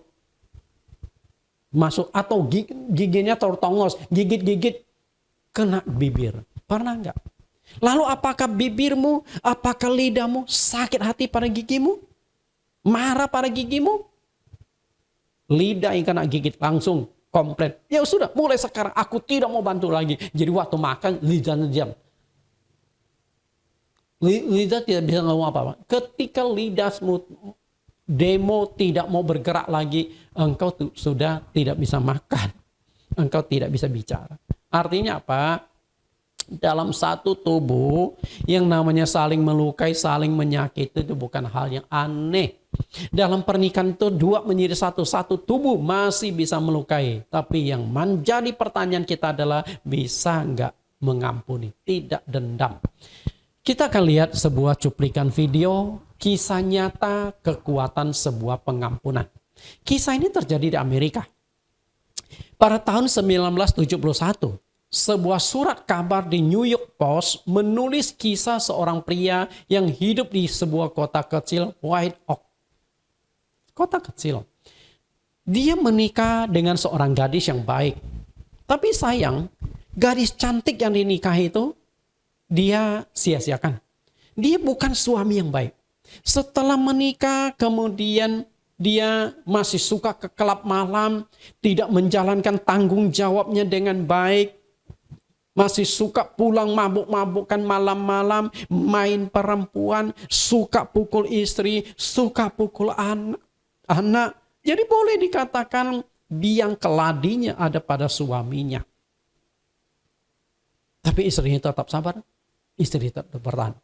masuk. Atau giginya tertongos. Gigit-gigit. Kena bibir. Pernah enggak? Lalu apakah bibirmu, apakah lidahmu sakit hati pada gigimu? Marah pada gigimu? Lidah yang kena gigit langsung komplain. Ya sudah, mulai sekarang aku tidak mau bantu lagi. Jadi waktu makan lidahnya diam. Lidah tidak bisa ngomong apa-apa. Ketika lidahmu demo tidak mau bergerak lagi, engkau sudah tidak bisa makan. Engkau tidak bisa bicara. Artinya apa? Dalam satu tubuh yang namanya saling melukai, saling menyakiti itu bukan hal yang aneh. Dalam pernikahan itu dua menjadi satu tubuh masih bisa melukai. Tapi yang menjadi pertanyaan kita adalah bisa nggak mengampuni, tidak dendam. Kita akan lihat sebuah cuplikan video kisah nyata kekuatan sebuah pengampunan. Kisah ini terjadi di Amerika. Pada tahun 1971. Sebuah surat kabar di New York Post menulis kisah seorang pria yang hidup di sebuah kota kecil White Oak. Kota kecil. Dia menikah dengan seorang gadis yang baik. Tapi sayang, gadis cantik yang dinikahi itu dia sia-siakan. Dia bukan suami yang baik. Setelah menikah kemudian dia masih suka ke klub malam, tidak menjalankan tanggung jawabnya dengan baik. Masih suka pulang mabuk-mabukan malam-malam, main perempuan, suka pukul istri, suka pukul anak. Jadi boleh dikatakan biang keladinya ada pada suaminya. Tapi istrinya tetap sabar, istri tetap bertahan.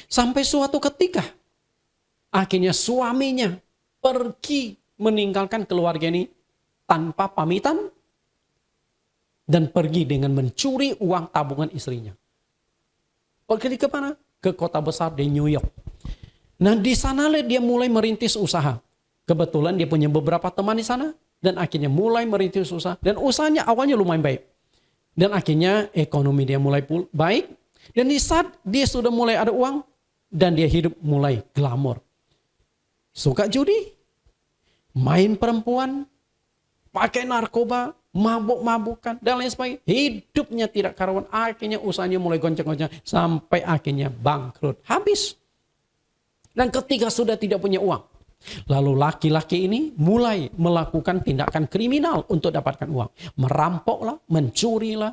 Sampai suatu ketika, akhirnya suaminya pergi meninggalkan keluarga ini tanpa pamitan. Dan pergi dengan mencuri uang tabungan istrinya. Pergi ke mana? Ke kota besar di New York. Nah di sana dia mulai merintis usaha. Kebetulan dia punya beberapa teman di sana. Dan akhirnya mulai merintis usaha. Dan usahanya awalnya lumayan baik. Dan akhirnya ekonomi dia mulai baik. Dan di saat dia sudah mulai ada uang. Dan dia hidup mulai glamor. Suka judi. Main perempuan. Pakai narkoba. Mabuk-mabukan dan lain sebagainya. Hidupnya tidak karuan. Akhirnya usahanya mulai goncang-goncang. Sampai akhirnya bangkrut. Habis. Dan ketika sudah tidak punya uang. Lalu laki-laki ini mulai melakukan tindakan kriminal untuk dapatkan uang. Merampoklah, mencurilah,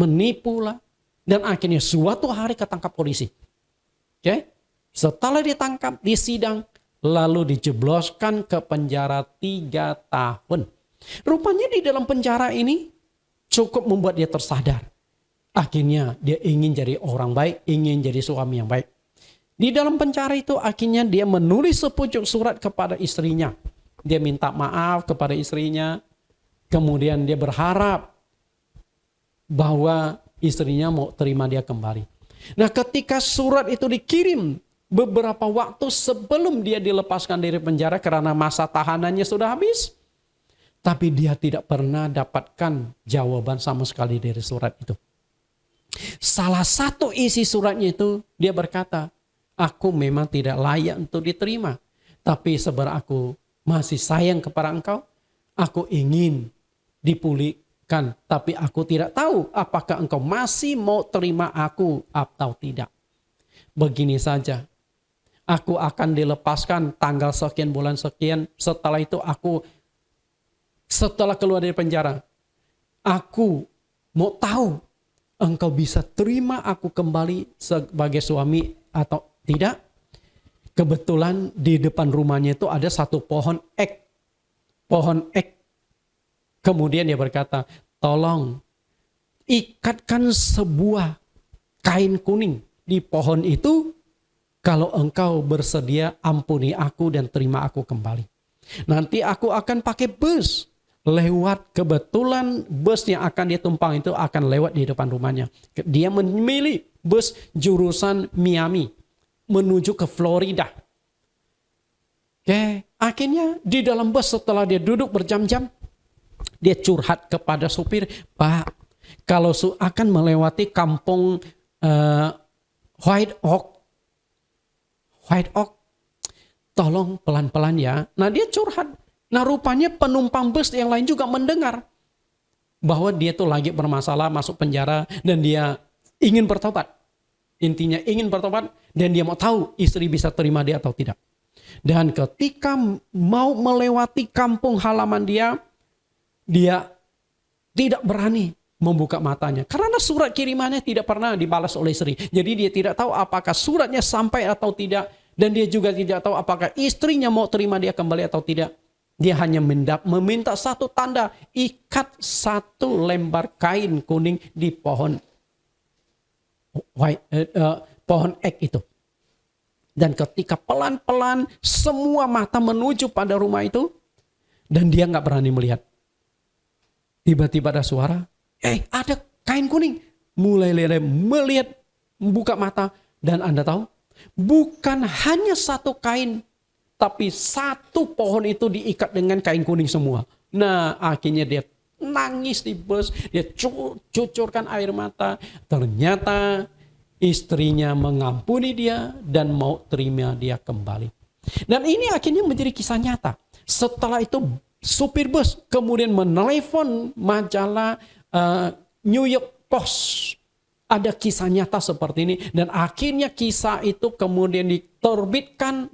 menipulah. Dan akhirnya suatu hari ketangkap polisi. Oke? Setelah ditangkap, disidang. Lalu dijebloskan ke penjara 3 tahun. Rupanya di dalam penjara ini cukup membuat dia tersadar. Akhirnya dia ingin jadi orang baik, ingin jadi suami yang baik. Di dalam penjara itu akhirnya dia menulis sepucuk surat kepada istrinya. Dia minta maaf kepada istrinya. Kemudian dia berharap bahwa istrinya mau terima dia kembali. Nah, ketika surat itu dikirim beberapa waktu sebelum dia dilepaskan dari penjara karena masa tahanannya sudah habis. Tapi dia tidak pernah dapatkan jawaban sama sekali dari surat itu. Salah satu isi suratnya itu dia berkata, aku memang tidak layak untuk diterima. Tapi sebenarnya aku masih sayang kepada engkau. Aku ingin dipulihkan. Tapi aku tidak tahu apakah engkau masih mau terima aku atau tidak. Begini saja. Aku akan dilepaskan tanggal sekian bulan sekian. Setelah itu setelah keluar dari penjara. Aku mau tahu engkau bisa terima aku kembali sebagai suami atau tidak. Kebetulan di depan rumahnya itu ada satu pohon ek. Pohon ek. Kemudian dia berkata, tolong ikatkan sebuah kain kuning di pohon itu. Kalau engkau bersedia ampuni aku dan terima aku kembali. Nanti aku akan pakai bus. Lewat, kebetulan bus yang akan dia tumpang itu akan lewat di depan rumahnya. Dia memilih bus jurusan Miami menuju ke Florida. Oke, akhirnya di dalam bus setelah dia duduk berjam-jam, dia curhat kepada supir, Pak, kalau akan melewati kampung White Oak, tolong pelan-pelan ya. Nah, dia curhat. Nah, rupanya penumpang bus yang lain juga mendengar bahwa dia tuh lagi bermasalah, masuk penjara, dan dia ingin bertobat. Intinya ingin bertobat, dan dia mau tahu istri bisa terima dia atau tidak. Dan ketika mau melewati kampung halaman dia tidak berani membuka matanya. Karena surat kirimannya tidak pernah dibalas oleh istri. Jadi dia tidak tahu apakah suratnya sampai atau tidak. Dan dia juga tidak tahu apakah istrinya mau terima dia kembali atau tidak. Dia hanya meminta satu tanda, ikat satu lembar kain kuning di pohon ek itu. Dan ketika pelan-pelan semua mata menuju pada rumah itu, dan dia nggak berani melihat. Tiba-tiba ada suara, ada kain kuning. Mulai melihat, buka mata, dan Anda tahu, bukan hanya satu kain, tapi satu pohon itu diikat dengan kain kuning semua. Nah, akhirnya dia nangis di bus. Dia cucurkan air mata. Ternyata istrinya mengampuni dia dan mau terima dia kembali. Dan ini akhirnya menjadi kisah nyata. Setelah itu supir bus kemudian menelepon majalah New York Post. Ada kisah nyata seperti ini, dan akhirnya kisah itu kemudian diorbitkan,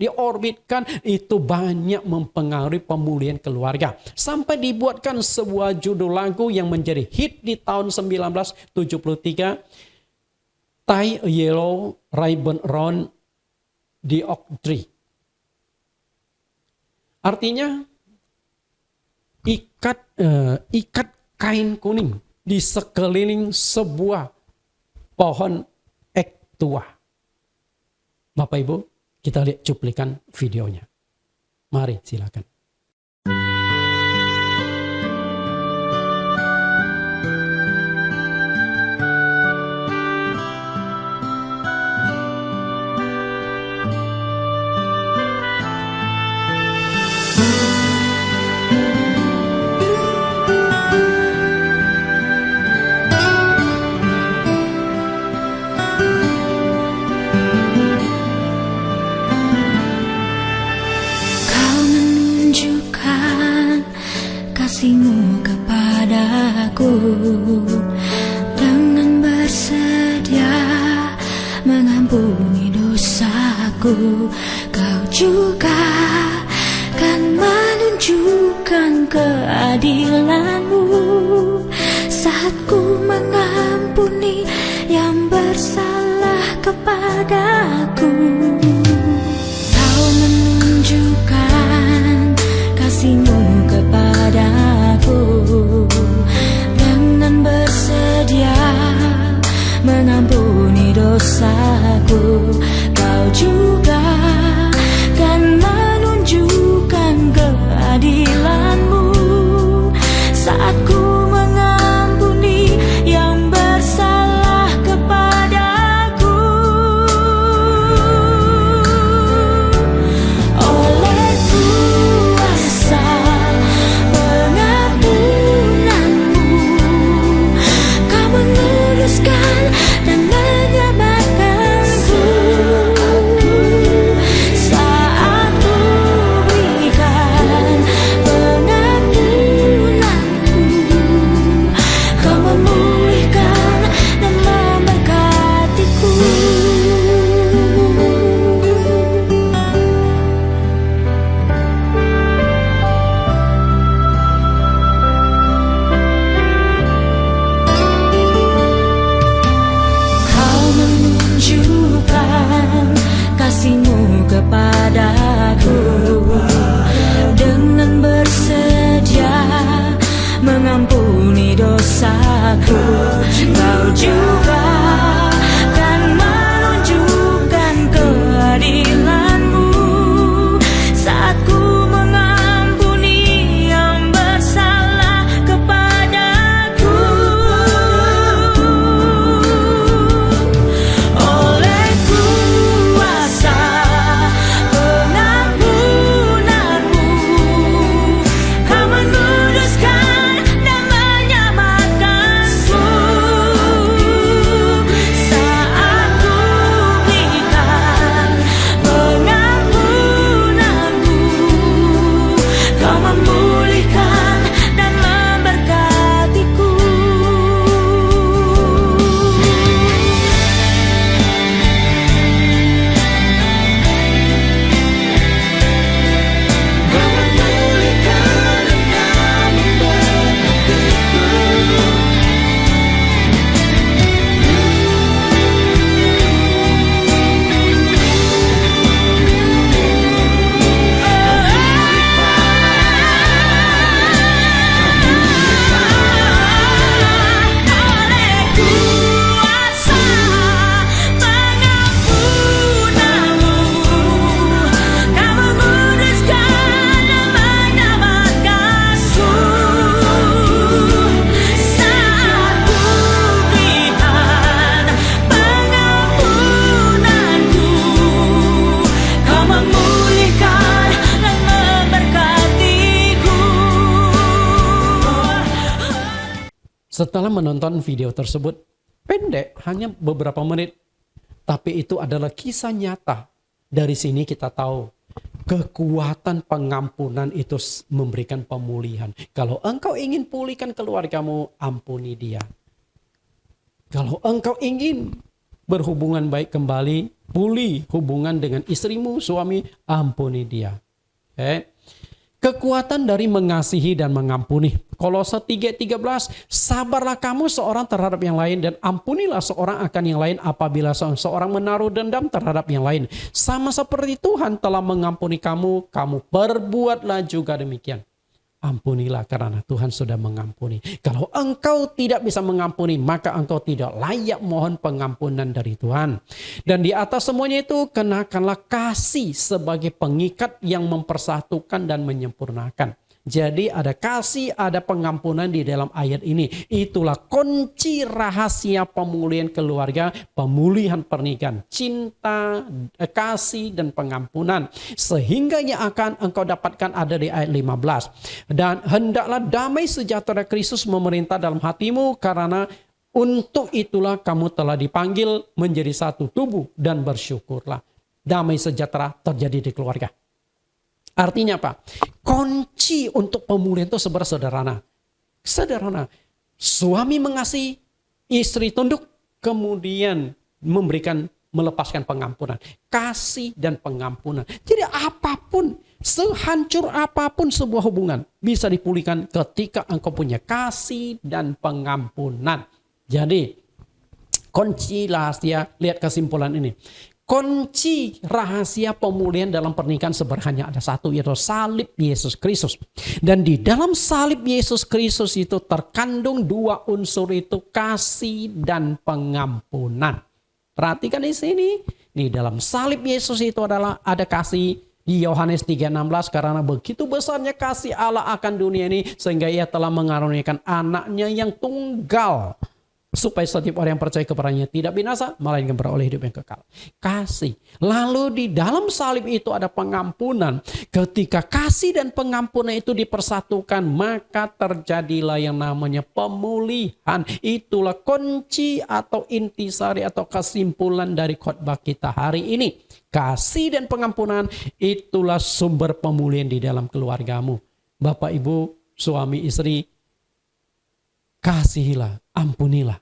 itu banyak mempengaruhi pemulihan keluarga. Sampai dibuatkan sebuah judul lagu yang menjadi hit di tahun 1973, Tie a Yellow Ribbon Around the Oak Tree. Artinya, ikat kain kuning di sekeliling sebuah pohon ek tua. Bapak Ibu, kita lihat cuplikan videonya. Mari silakan. Kasih-Mu kepadaku dengan bersedia mengampuni dosaku. Kau juga kan menunjukkan keadilan-Mu saat ku mengampuni yang bersalah kepadaku. Kau menunjukkan kasih-Mu kepadaku dengan bersedia Setelah menonton video tersebut, pendek, hanya beberapa menit, tapi itu adalah kisah nyata. Dari sini kita tahu kekuatan pengampunan itu memberikan pemulihan. Kalau engkau ingin pulihkan keluargamu, ampuni dia. Kalau engkau ingin berhubungan baik kembali, pulih hubungan dengan istrimu, suami, ampuni dia. Kekuatan dari mengasihi dan mengampuni. Kolose 3:13, sabarlah kamu seorang terhadap yang lain dan ampunilah seorang akan yang lain apabila seorang menaruh dendam terhadap yang lain. Sama seperti Tuhan telah mengampuni kamu, kamu perbuatlah juga demikian. Ampunilah karena Tuhan sudah mengampuni. Kalau engkau tidak bisa mengampuni, maka engkau tidak layak mohon pengampunan dari Tuhan. Dan di atas semuanya itu, kenakanlah kasih sebagai pengikat yang mempersatukan dan menyempurnakan. Jadi ada kasih, ada pengampunan di dalam ayat ini. Itulah kunci rahasia pemulihan keluarga, pemulihan pernikahan. Cinta, kasih, dan pengampunan. Sehingga yang akan engkau dapatkan ada di ayat 15. Dan hendaklah damai sejahtera Kristus memerintah dalam hatimu, karena untuk itulah kamu telah dipanggil menjadi satu tubuh, dan bersyukurlah. Damai sejahtera terjadi di keluarga. Artinya apa? Kunci untuk pemulihan itu sederhana. Sederhana. Suami mengasihi, istri tunduk, kemudian melepaskan pengampunan. Kasih dan pengampunan. Jadi apapun, sehancur apapun sebuah hubungan bisa dipulihkan ketika engkau punya kasih dan pengampunan. Jadi kunci rahasia, lihat kesimpulan ini. Kunci rahasia pemulihan dalam pernikahan sebenarnya ada satu, yaitu salib Yesus Kristus. Dan di dalam salib Yesus Kristus itu terkandung dua unsur itu, kasih dan pengampunan. Perhatikan di sini, di dalam salib Yesus itu adalah ada kasih. Di Yohanes 3:16, karena begitu besarnya kasih Allah akan dunia ini sehingga ia telah mengaruniakan anaknya yang tunggal, supaya setiap orang yang percaya kepadanya tidak binasa, melainkan beroleh hidup yang kekal. Kasih. Lalu di dalam salib itu ada pengampunan. Ketika kasih dan pengampunan itu dipersatukan, maka terjadilah yang namanya pemulihan. Itulah kunci atau intisari atau kesimpulan dari khotbah kita hari ini. Kasih dan pengampunan itulah sumber pemulihan di dalam keluargamu. Bapak, Ibu, suami, istri, kasihilah, ampunilah.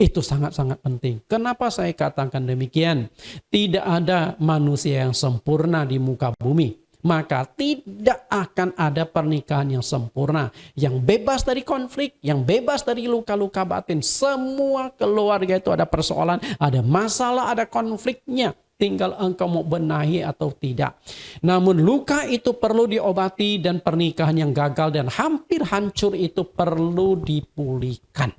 Itu sangat-sangat penting. Kenapa saya katakan demikian? Tidak ada manusia yang sempurna di muka bumi. Maka tidak akan ada pernikahan yang sempurna. Yang bebas dari konflik, yang bebas dari luka-luka batin. Semua keluarga itu ada persoalan, ada masalah, ada konfliknya. Tinggal engkau mau benahi atau tidak. Namun luka itu perlu diobati, dan pernikahan yang gagal dan hampir hancur itu perlu dipulihkan.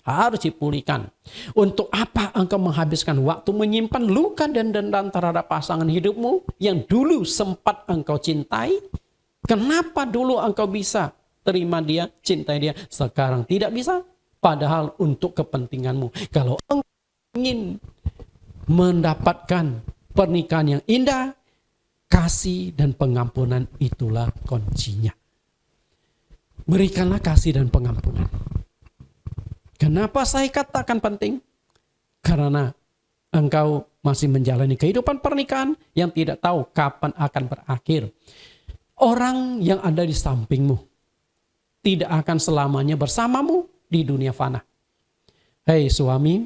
Harus dipulihkan. Untuk apa engkau menghabiskan waktu menyimpan luka dan dendam terhadap pasangan hidupmu yang dulu sempat engkau cintai? Kenapa dulu engkau bisa terima dia, cintai dia, sekarang tidak bisa? Padahal untuk kepentinganmu. Kalau engkau ingin mendapatkan pernikahan yang indah, kasih dan pengampunan itulah kuncinya. Berikanlah kasih dan pengampunan. Kenapa saya katakan penting? Karena engkau masih menjalani kehidupan pernikahan yang tidak tahu kapan akan berakhir. Orang yang ada di sampingmu tidak akan selamanya bersamamu di dunia fana. Hei suami,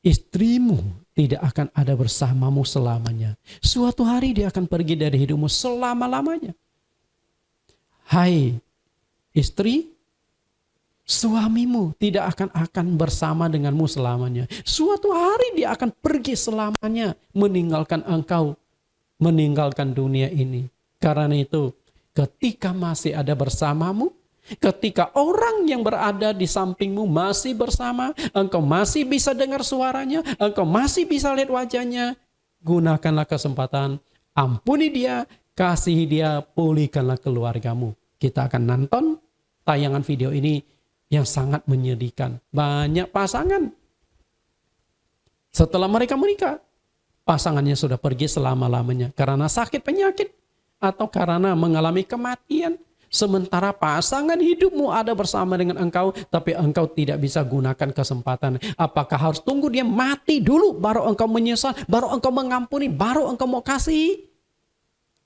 istrimu tidak akan ada bersamamu selamanya. Suatu hari dia akan pergi dari hidupmu selama-lamanya. Hai istri, suamimu tidak akan bersama denganmu selamanya. Suatu hari dia akan pergi selamanya, meninggalkan engkau, meninggalkan dunia ini. Karena itu, ketika masih ada bersamamu, ketika orang yang berada di sampingmu masih bersama, engkau masih bisa dengar suaranya, engkau masih bisa lihat wajahnya, gunakanlah kesempatan, ampuni dia, kasihi dia, pulihkanlah keluargamu. Kita akan nonton tayangan video ini yang sangat menyedihkan. Banyak pasangan setelah mereka menikah, pasangannya sudah pergi selama-lamanya karena sakit penyakit atau karena mengalami kematian. Sementara pasangan hidupmu ada bersama dengan engkau, tapi engkau tidak bisa gunakan kesempatan. Apakah harus tunggu dia mati dulu, baru engkau menyesal, baru engkau mengampuni, baru engkau mau kasih?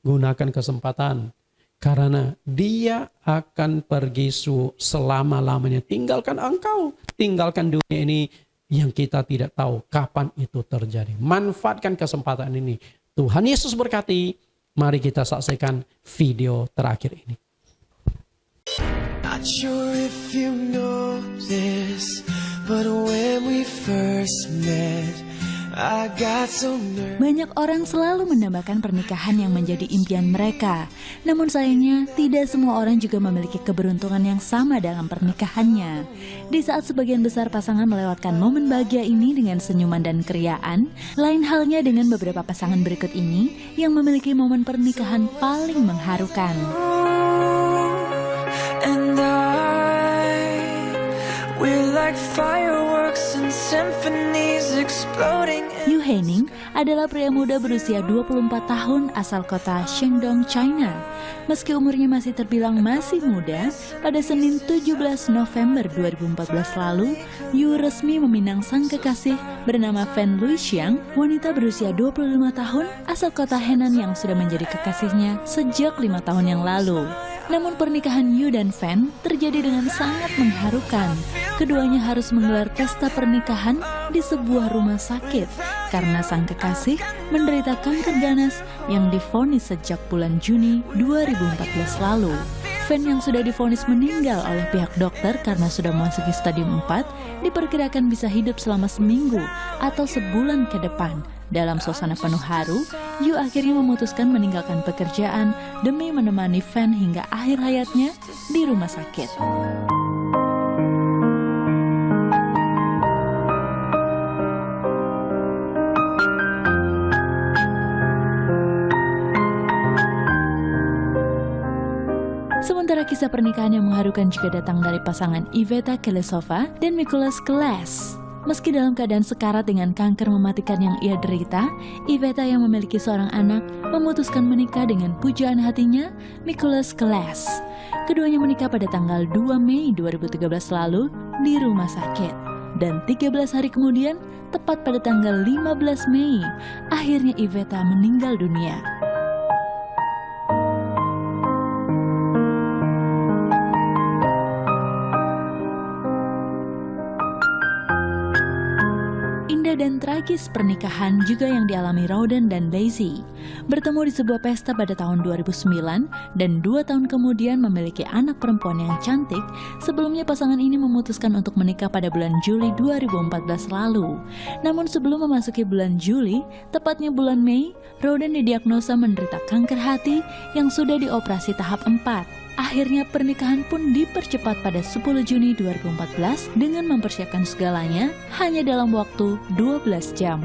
Gunakan kesempatan. Karena dia akan pergi selama-lamanya. Tinggalkan engkau, tinggalkan dunia ini yang kita tidak tahu kapan itu terjadi. Manfaatkan kesempatan ini. Tuhan Yesus berkati. Mari kita saksikan video terakhir ini. Not sure if you know this, but when we first met, I got so nervous. Banyak orang selalu mendambakan pernikahan yang menjadi impian mereka. Namun sayangnya, tidak semua orang juga memiliki keberuntungan yang sama dalam pernikahannya. Di saat sebagian besar pasangan melewatkan momen bahagia ini dengan senyuman dan keriaan, lain halnya dengan beberapa pasangan berikut ini yang memiliki momen pernikahan paling mengharukan. And we're like fireworks and symphonies exploding. Yu Hening adalah pria muda berusia 24 tahun asal kota Shandong, China. Meski umurnya masih terbilang masih muda, pada Senin 17 November 2014 lalu, Yu resmi meminang sang kekasih bernama Fan Luixiang, wanita berusia 25 tahun asal kota Henan yang sudah menjadi kekasihnya sejak 5 tahun yang lalu. Namun pernikahan Yu dan Fan terjadi dengan sangat mengharukan. Keduanya harus menggelar pesta pernikahan di sebuah rumah sakit karena sang kekasih menderita kanker ganas yang divonis sejak bulan Juni 2014 lalu. Fan yang sudah divonis meninggal oleh pihak dokter karena sudah memasuki stadium 4 diperkirakan bisa hidup selama seminggu atau sebulan ke depan. Dalam suasana penuh haru, Yu akhirnya memutuskan meninggalkan pekerjaan demi menemani Fan hingga akhir hayatnya di rumah sakit. Sementara kisah pernikahan yang mengharukan juga datang dari pasangan Iveta Kelesova dan Mikolas Keles. Meski dalam keadaan sekarat dengan kanker mematikan yang ia derita, Iveta yang memiliki seorang anak memutuskan menikah dengan pujaan hatinya, Mikolas Keles. Keduanya menikah pada tanggal 2 Mei 2013 lalu di rumah sakit. Dan 13 hari kemudian, tepat pada tanggal 15 Mei, akhirnya Iveta meninggal dunia. Dan tragis pernikahan juga yang dialami Rowden dan Lazy. Bertemu di sebuah pesta pada tahun 2009 dan 2 tahun kemudian memiliki anak perempuan yang cantik. Sebelumnya pasangan ini memutuskan untuk menikah pada bulan Juli 2014 lalu. Namun sebelum memasuki bulan Juli, tepatnya bulan Mei, Rowden didiagnosa menderita kanker hati yang sudah dioperasi tahap 4. Akhirnya pernikahan pun dipercepat pada 10 Juni 2014 dengan mempersiapkan segalanya hanya dalam waktu 12 jam.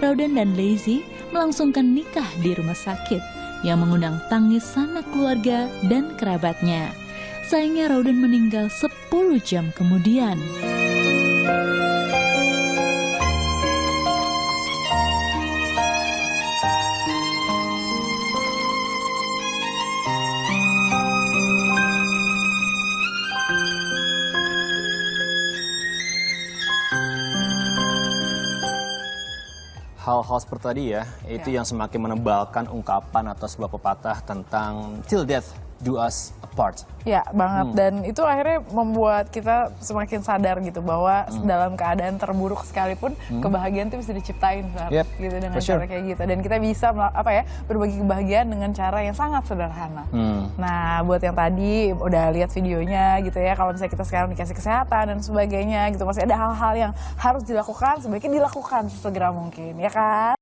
Rowden dan Lazy melangsungkan nikah di rumah sakit yang mengundang tangis sanak keluarga dan kerabatnya. Sayangnya Rowden meninggal 10 jam kemudian. Hal-hal seperti tadi ya, itu yang semakin menebalkan ungkapan atau sebuah pepatah tentang till death do us apart. Ya banget, dan itu akhirnya membuat kita semakin sadar gitu bahwa dalam keadaan terburuk sekalipun kebahagiaan itu bisa diciptain gitu dengan cara kayak gitu, dan kita bisa berbagi kebahagiaan dengan cara yang sangat sederhana. Nah buat yang tadi udah lihat videonya gitu ya, kalau misalnya kita sekarang dikasih kesehatan dan sebagainya gitu, masih ada hal-hal yang harus dilakukan, sebaiknya dilakukan sesegera mungkin ya kan.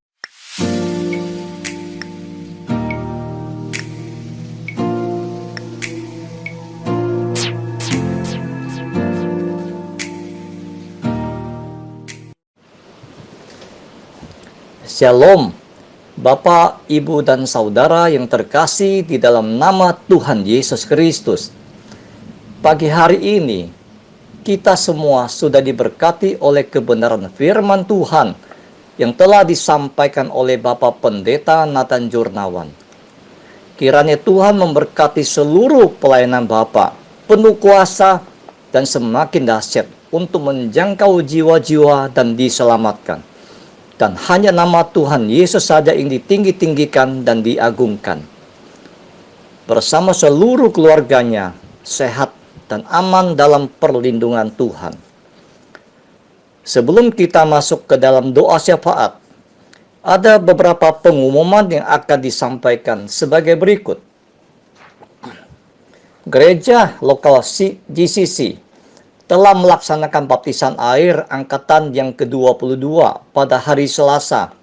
Shalom, Bapak, Ibu, dan Saudara yang terkasih di dalam nama Tuhan Yesus Kristus. Pagi hari ini, kita semua sudah diberkati oleh kebenaran firman Tuhan yang telah disampaikan oleh Bapak Pendeta Nathan Jurnawan. Kiranya Tuhan memberkati seluruh pelayanan Bapak, penuh kuasa dan semakin dahsyat untuk menjangkau jiwa-jiwa dan diselamatkan. Dan hanya nama Tuhan Yesus saja yang ditinggi-tinggikan dan diagungkan. Bersama seluruh keluarganya, sehat dan aman dalam perlindungan Tuhan. Sebelum kita masuk ke dalam doa syafaat, ada beberapa pengumuman yang akan disampaikan sebagai berikut. Gereja lokal GCC telah melaksanakan baptisan air angkatan yang ke-22 pada hari Selasa,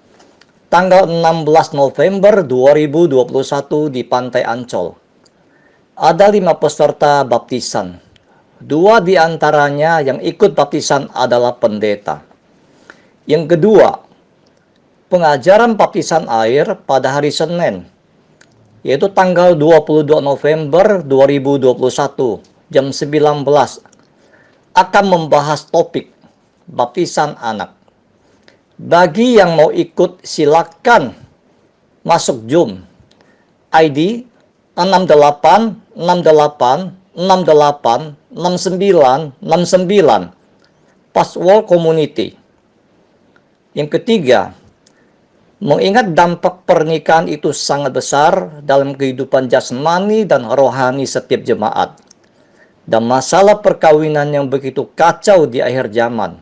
tanggal 16 November 2021 di Pantai Ancol. Ada 5 peserta baptisan. 2 di antaranya yang ikut baptisan adalah pendeta. Yang kedua, pengajaran baptisan air pada hari Senin, yaitu tanggal 22 November 2021, jam 19, akan membahas topik baptisan anak. Bagi yang mau ikut, silakan masuk Zoom ID 6868686969 Password Community. Yang ketiga, mengingat dampak pernikahan itu sangat besar dalam kehidupan jasmani dan rohani setiap jemaat, dan masalah perkawinan yang begitu kacau di akhir zaman,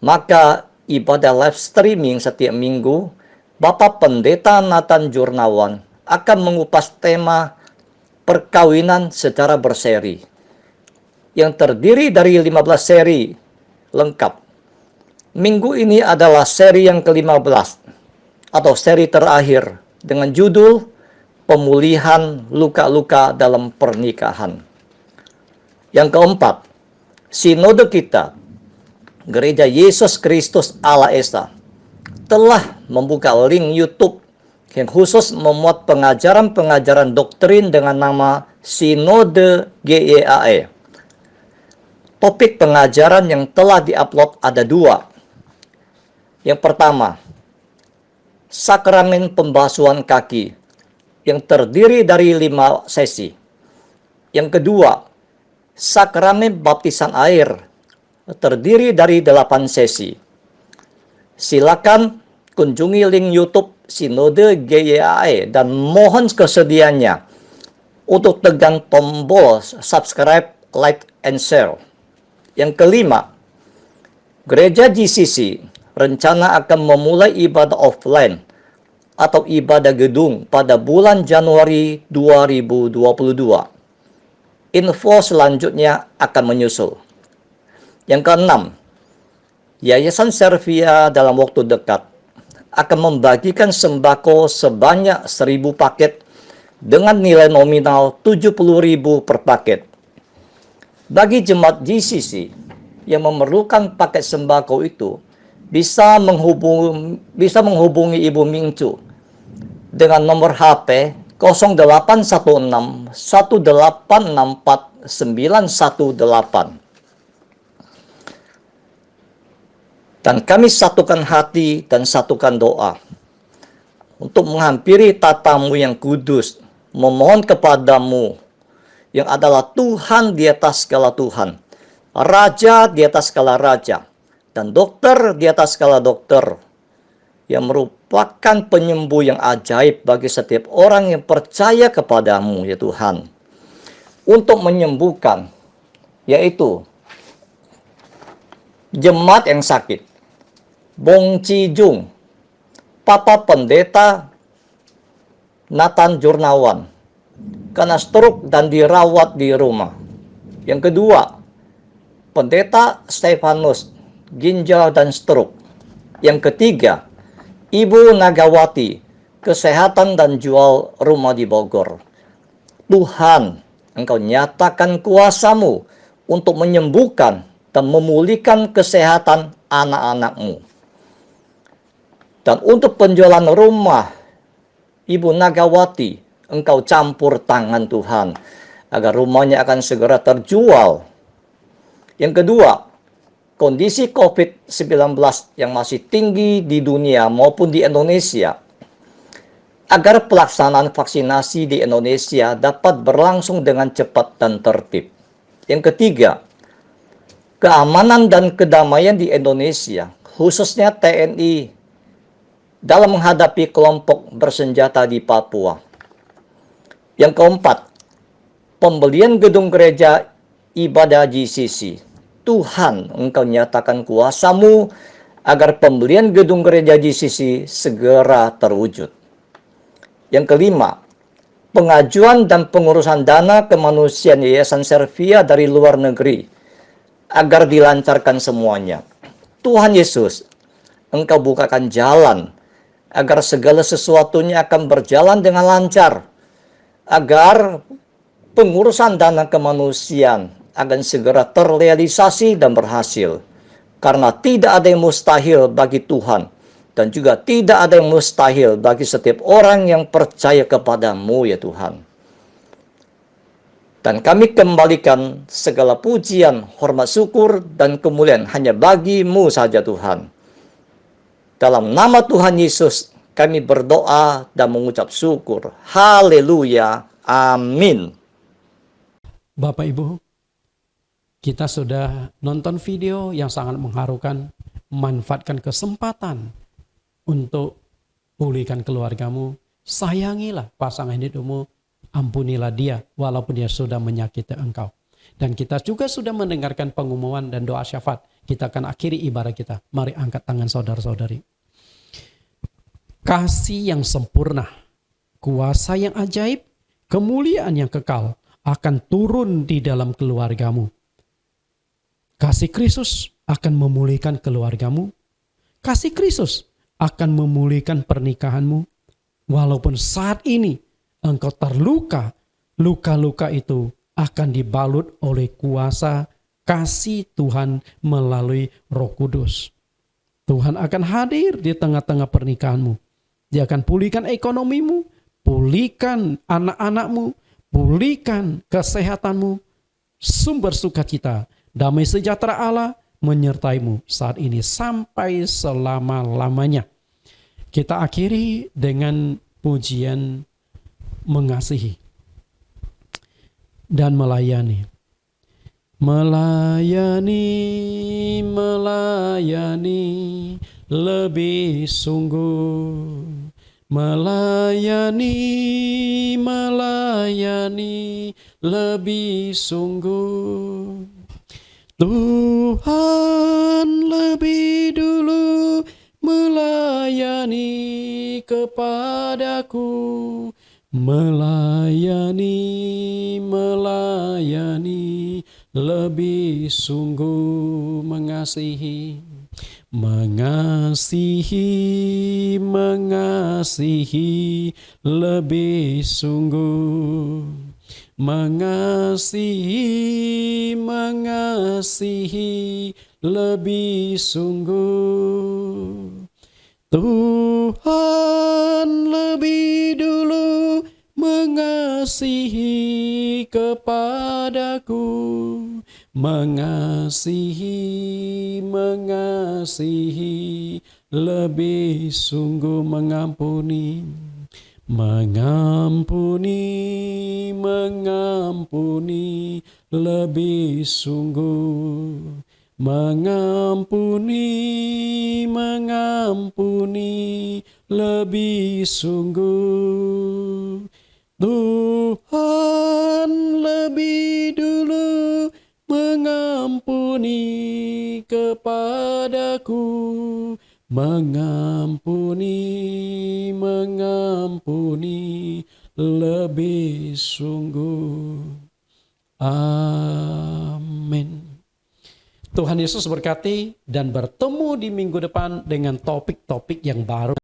maka ibadah live streaming setiap minggu, Bapak Pendeta Nathan Jurnawan akan mengupas tema perkawinan secara berseri, yang terdiri dari 15 seri lengkap. Minggu ini adalah seri yang ke-15, atau seri terakhir, dengan judul Pemulihan Luka-Luka dalam Pernikahan. Yang keempat, sinode kita, Gereja Yesus Kristus Allah Esa, telah membuka link YouTube yang khusus memuat pengajaran-pengajaran doktrin dengan nama Sinode GYAE. Topik pengajaran yang telah diupload ada 2. Yang pertama, sakramen pembasuhan kaki, yang terdiri dari 5 sesi. Yang kedua, sakramen baptisan air, terdiri dari 8 sesi. Silakan kunjungi link YouTube Sinode GYAE dan mohon kesediaannya untuk tekan tombol subscribe, like, and share. Yang kelima, Gereja GCC rencana akan memulai ibadah offline atau ibadah gedung pada bulan Januari 2022. Info selanjutnya akan menyusul. Yang keenam, Yayasan Servia dalam waktu dekat akan membagikan sembako sebanyak 1.000 paket dengan nilai nominal 70.000 per paket. Bagi jemaat GCC yang memerlukan paket sembako itu, bisa menghubungi Ibu Mingcu dengan nomor HP 0816 1864 918. Dan kami satukan hati dan satukan doa untuk menghampiri tatamu yang kudus, memohon kepadamu yang adalah Tuhan di atas segala Tuhan, Raja di atas segala Raja, dan dokter di atas segala dokter, yang merupakan penyembuh yang ajaib bagi setiap orang yang percaya kepadamu, ya Tuhan, untuk menyembuhkan, yaitu jemaat yang sakit, Bong Chi Jung, Papa Pendeta Nathan Jurnawan, karena stroke dan dirawat di rumah. Yang kedua, Pendeta Stefanus, ginjal dan stroke. Yang ketiga, Ibu Nagawati, kesehatan dan jual rumah di Bogor. Tuhan, Engkau nyatakan kuasa-Mu untuk menyembuhkan dan memulihkan kesehatan anak-anak-Mu. Dan untuk penjualan rumah Ibu Nagawati, Engkau campur tangan Tuhan, agar rumahnya akan segera terjual. Yang kedua, kondisi COVID-19 yang masih tinggi di dunia maupun di Indonesia. agar pelaksanaan vaksinasi di Indonesia dapat berlangsung dengan cepat dan tertib. Yang ketiga, keamanan dan kedamaian di Indonesia, khususnya TNI, dalam menghadapi kelompok bersenjata di Papua. Yang keempat, pembelian gedung gereja ibadah GCC. Tuhan, Engkau nyatakan kuasa-Mu agar pembelian gedung gereja GCC segera terwujud. Yang kelima, pengajuan dan pengurusan dana kemanusiaan Yayasan Servia dari luar negeri agar dilancarkan semuanya. Tuhan Yesus, Engkau bukakan jalan agar segala sesuatunya akan berjalan dengan lancar, agar pengurusan dana kemanusiaan akan segera terrealisasi dan berhasil. Karena tidak ada yang mustahil bagi Tuhan, dan juga tidak ada yang mustahil bagi setiap orang yang percaya kepadamu, ya Tuhan. Dan kami kembalikan segala pujian, hormat syukur, dan kemuliaan hanya bagi-Mu saja Tuhan. Dalam nama Tuhan Yesus, kami berdoa dan mengucap syukur. Haleluya. Amin. Bapak Ibu, kita sudah nonton video yang sangat mengharukan, manfaatkan kesempatan untuk pulihkan keluargamu, sayangilah pasangan hidupmu, ampunilah dia walaupun dia sudah menyakiti engkau. Dan kita juga sudah mendengarkan pengumuman dan doa syafaat. Kita akan akhiri ibadah kita. Mari angkat tangan saudara-saudari. Kasih yang sempurna, kuasa yang ajaib, kemuliaan yang kekal akan turun di dalam keluargamu. Kasih Kristus akan memulihkan keluargamu. Kasih Kristus akan memulihkan pernikahanmu. Walaupun saat ini engkau terluka, luka-luka itu akan dibalut oleh kuasa kasih Tuhan melalui Roh Kudus. Tuhan akan hadir di tengah-tengah pernikahanmu. Dia akan pulihkan ekonomimu, pulihkan anak-anakmu, pulihkan kesehatanmu, sumber sukacita, damai sejahtera Allah menyertaimu saat ini sampai selama-lamanya. Kita akhiri dengan pujian mengasihi dan melayani. Melayani, melayani, lebih sungguh. Melayani, melayani, lebih sungguh. Tuhan lebih dulu melayani kepadaku. Melayani, melayani, lebih sungguh mengasihi. Mengasihi, mengasihi, lebih sungguh. Mengasihi, mengasihi, lebih sungguh. Tuhan lebih dulu mengasihi kepadaku. Mengasihi, mengasihi, lebih sungguh mengampuni. Mengampuni, mengampuni, lebih sungguh. Mengampuni, mengampuni, lebih sungguh. Tuhan lebih dulu mengampuni kepadaku. Mengampuni, mengampuni, lebih sungguh. Amin. Tuhan Yesus berkati dan bertemu di minggu depan dengan topik-topik yang baru.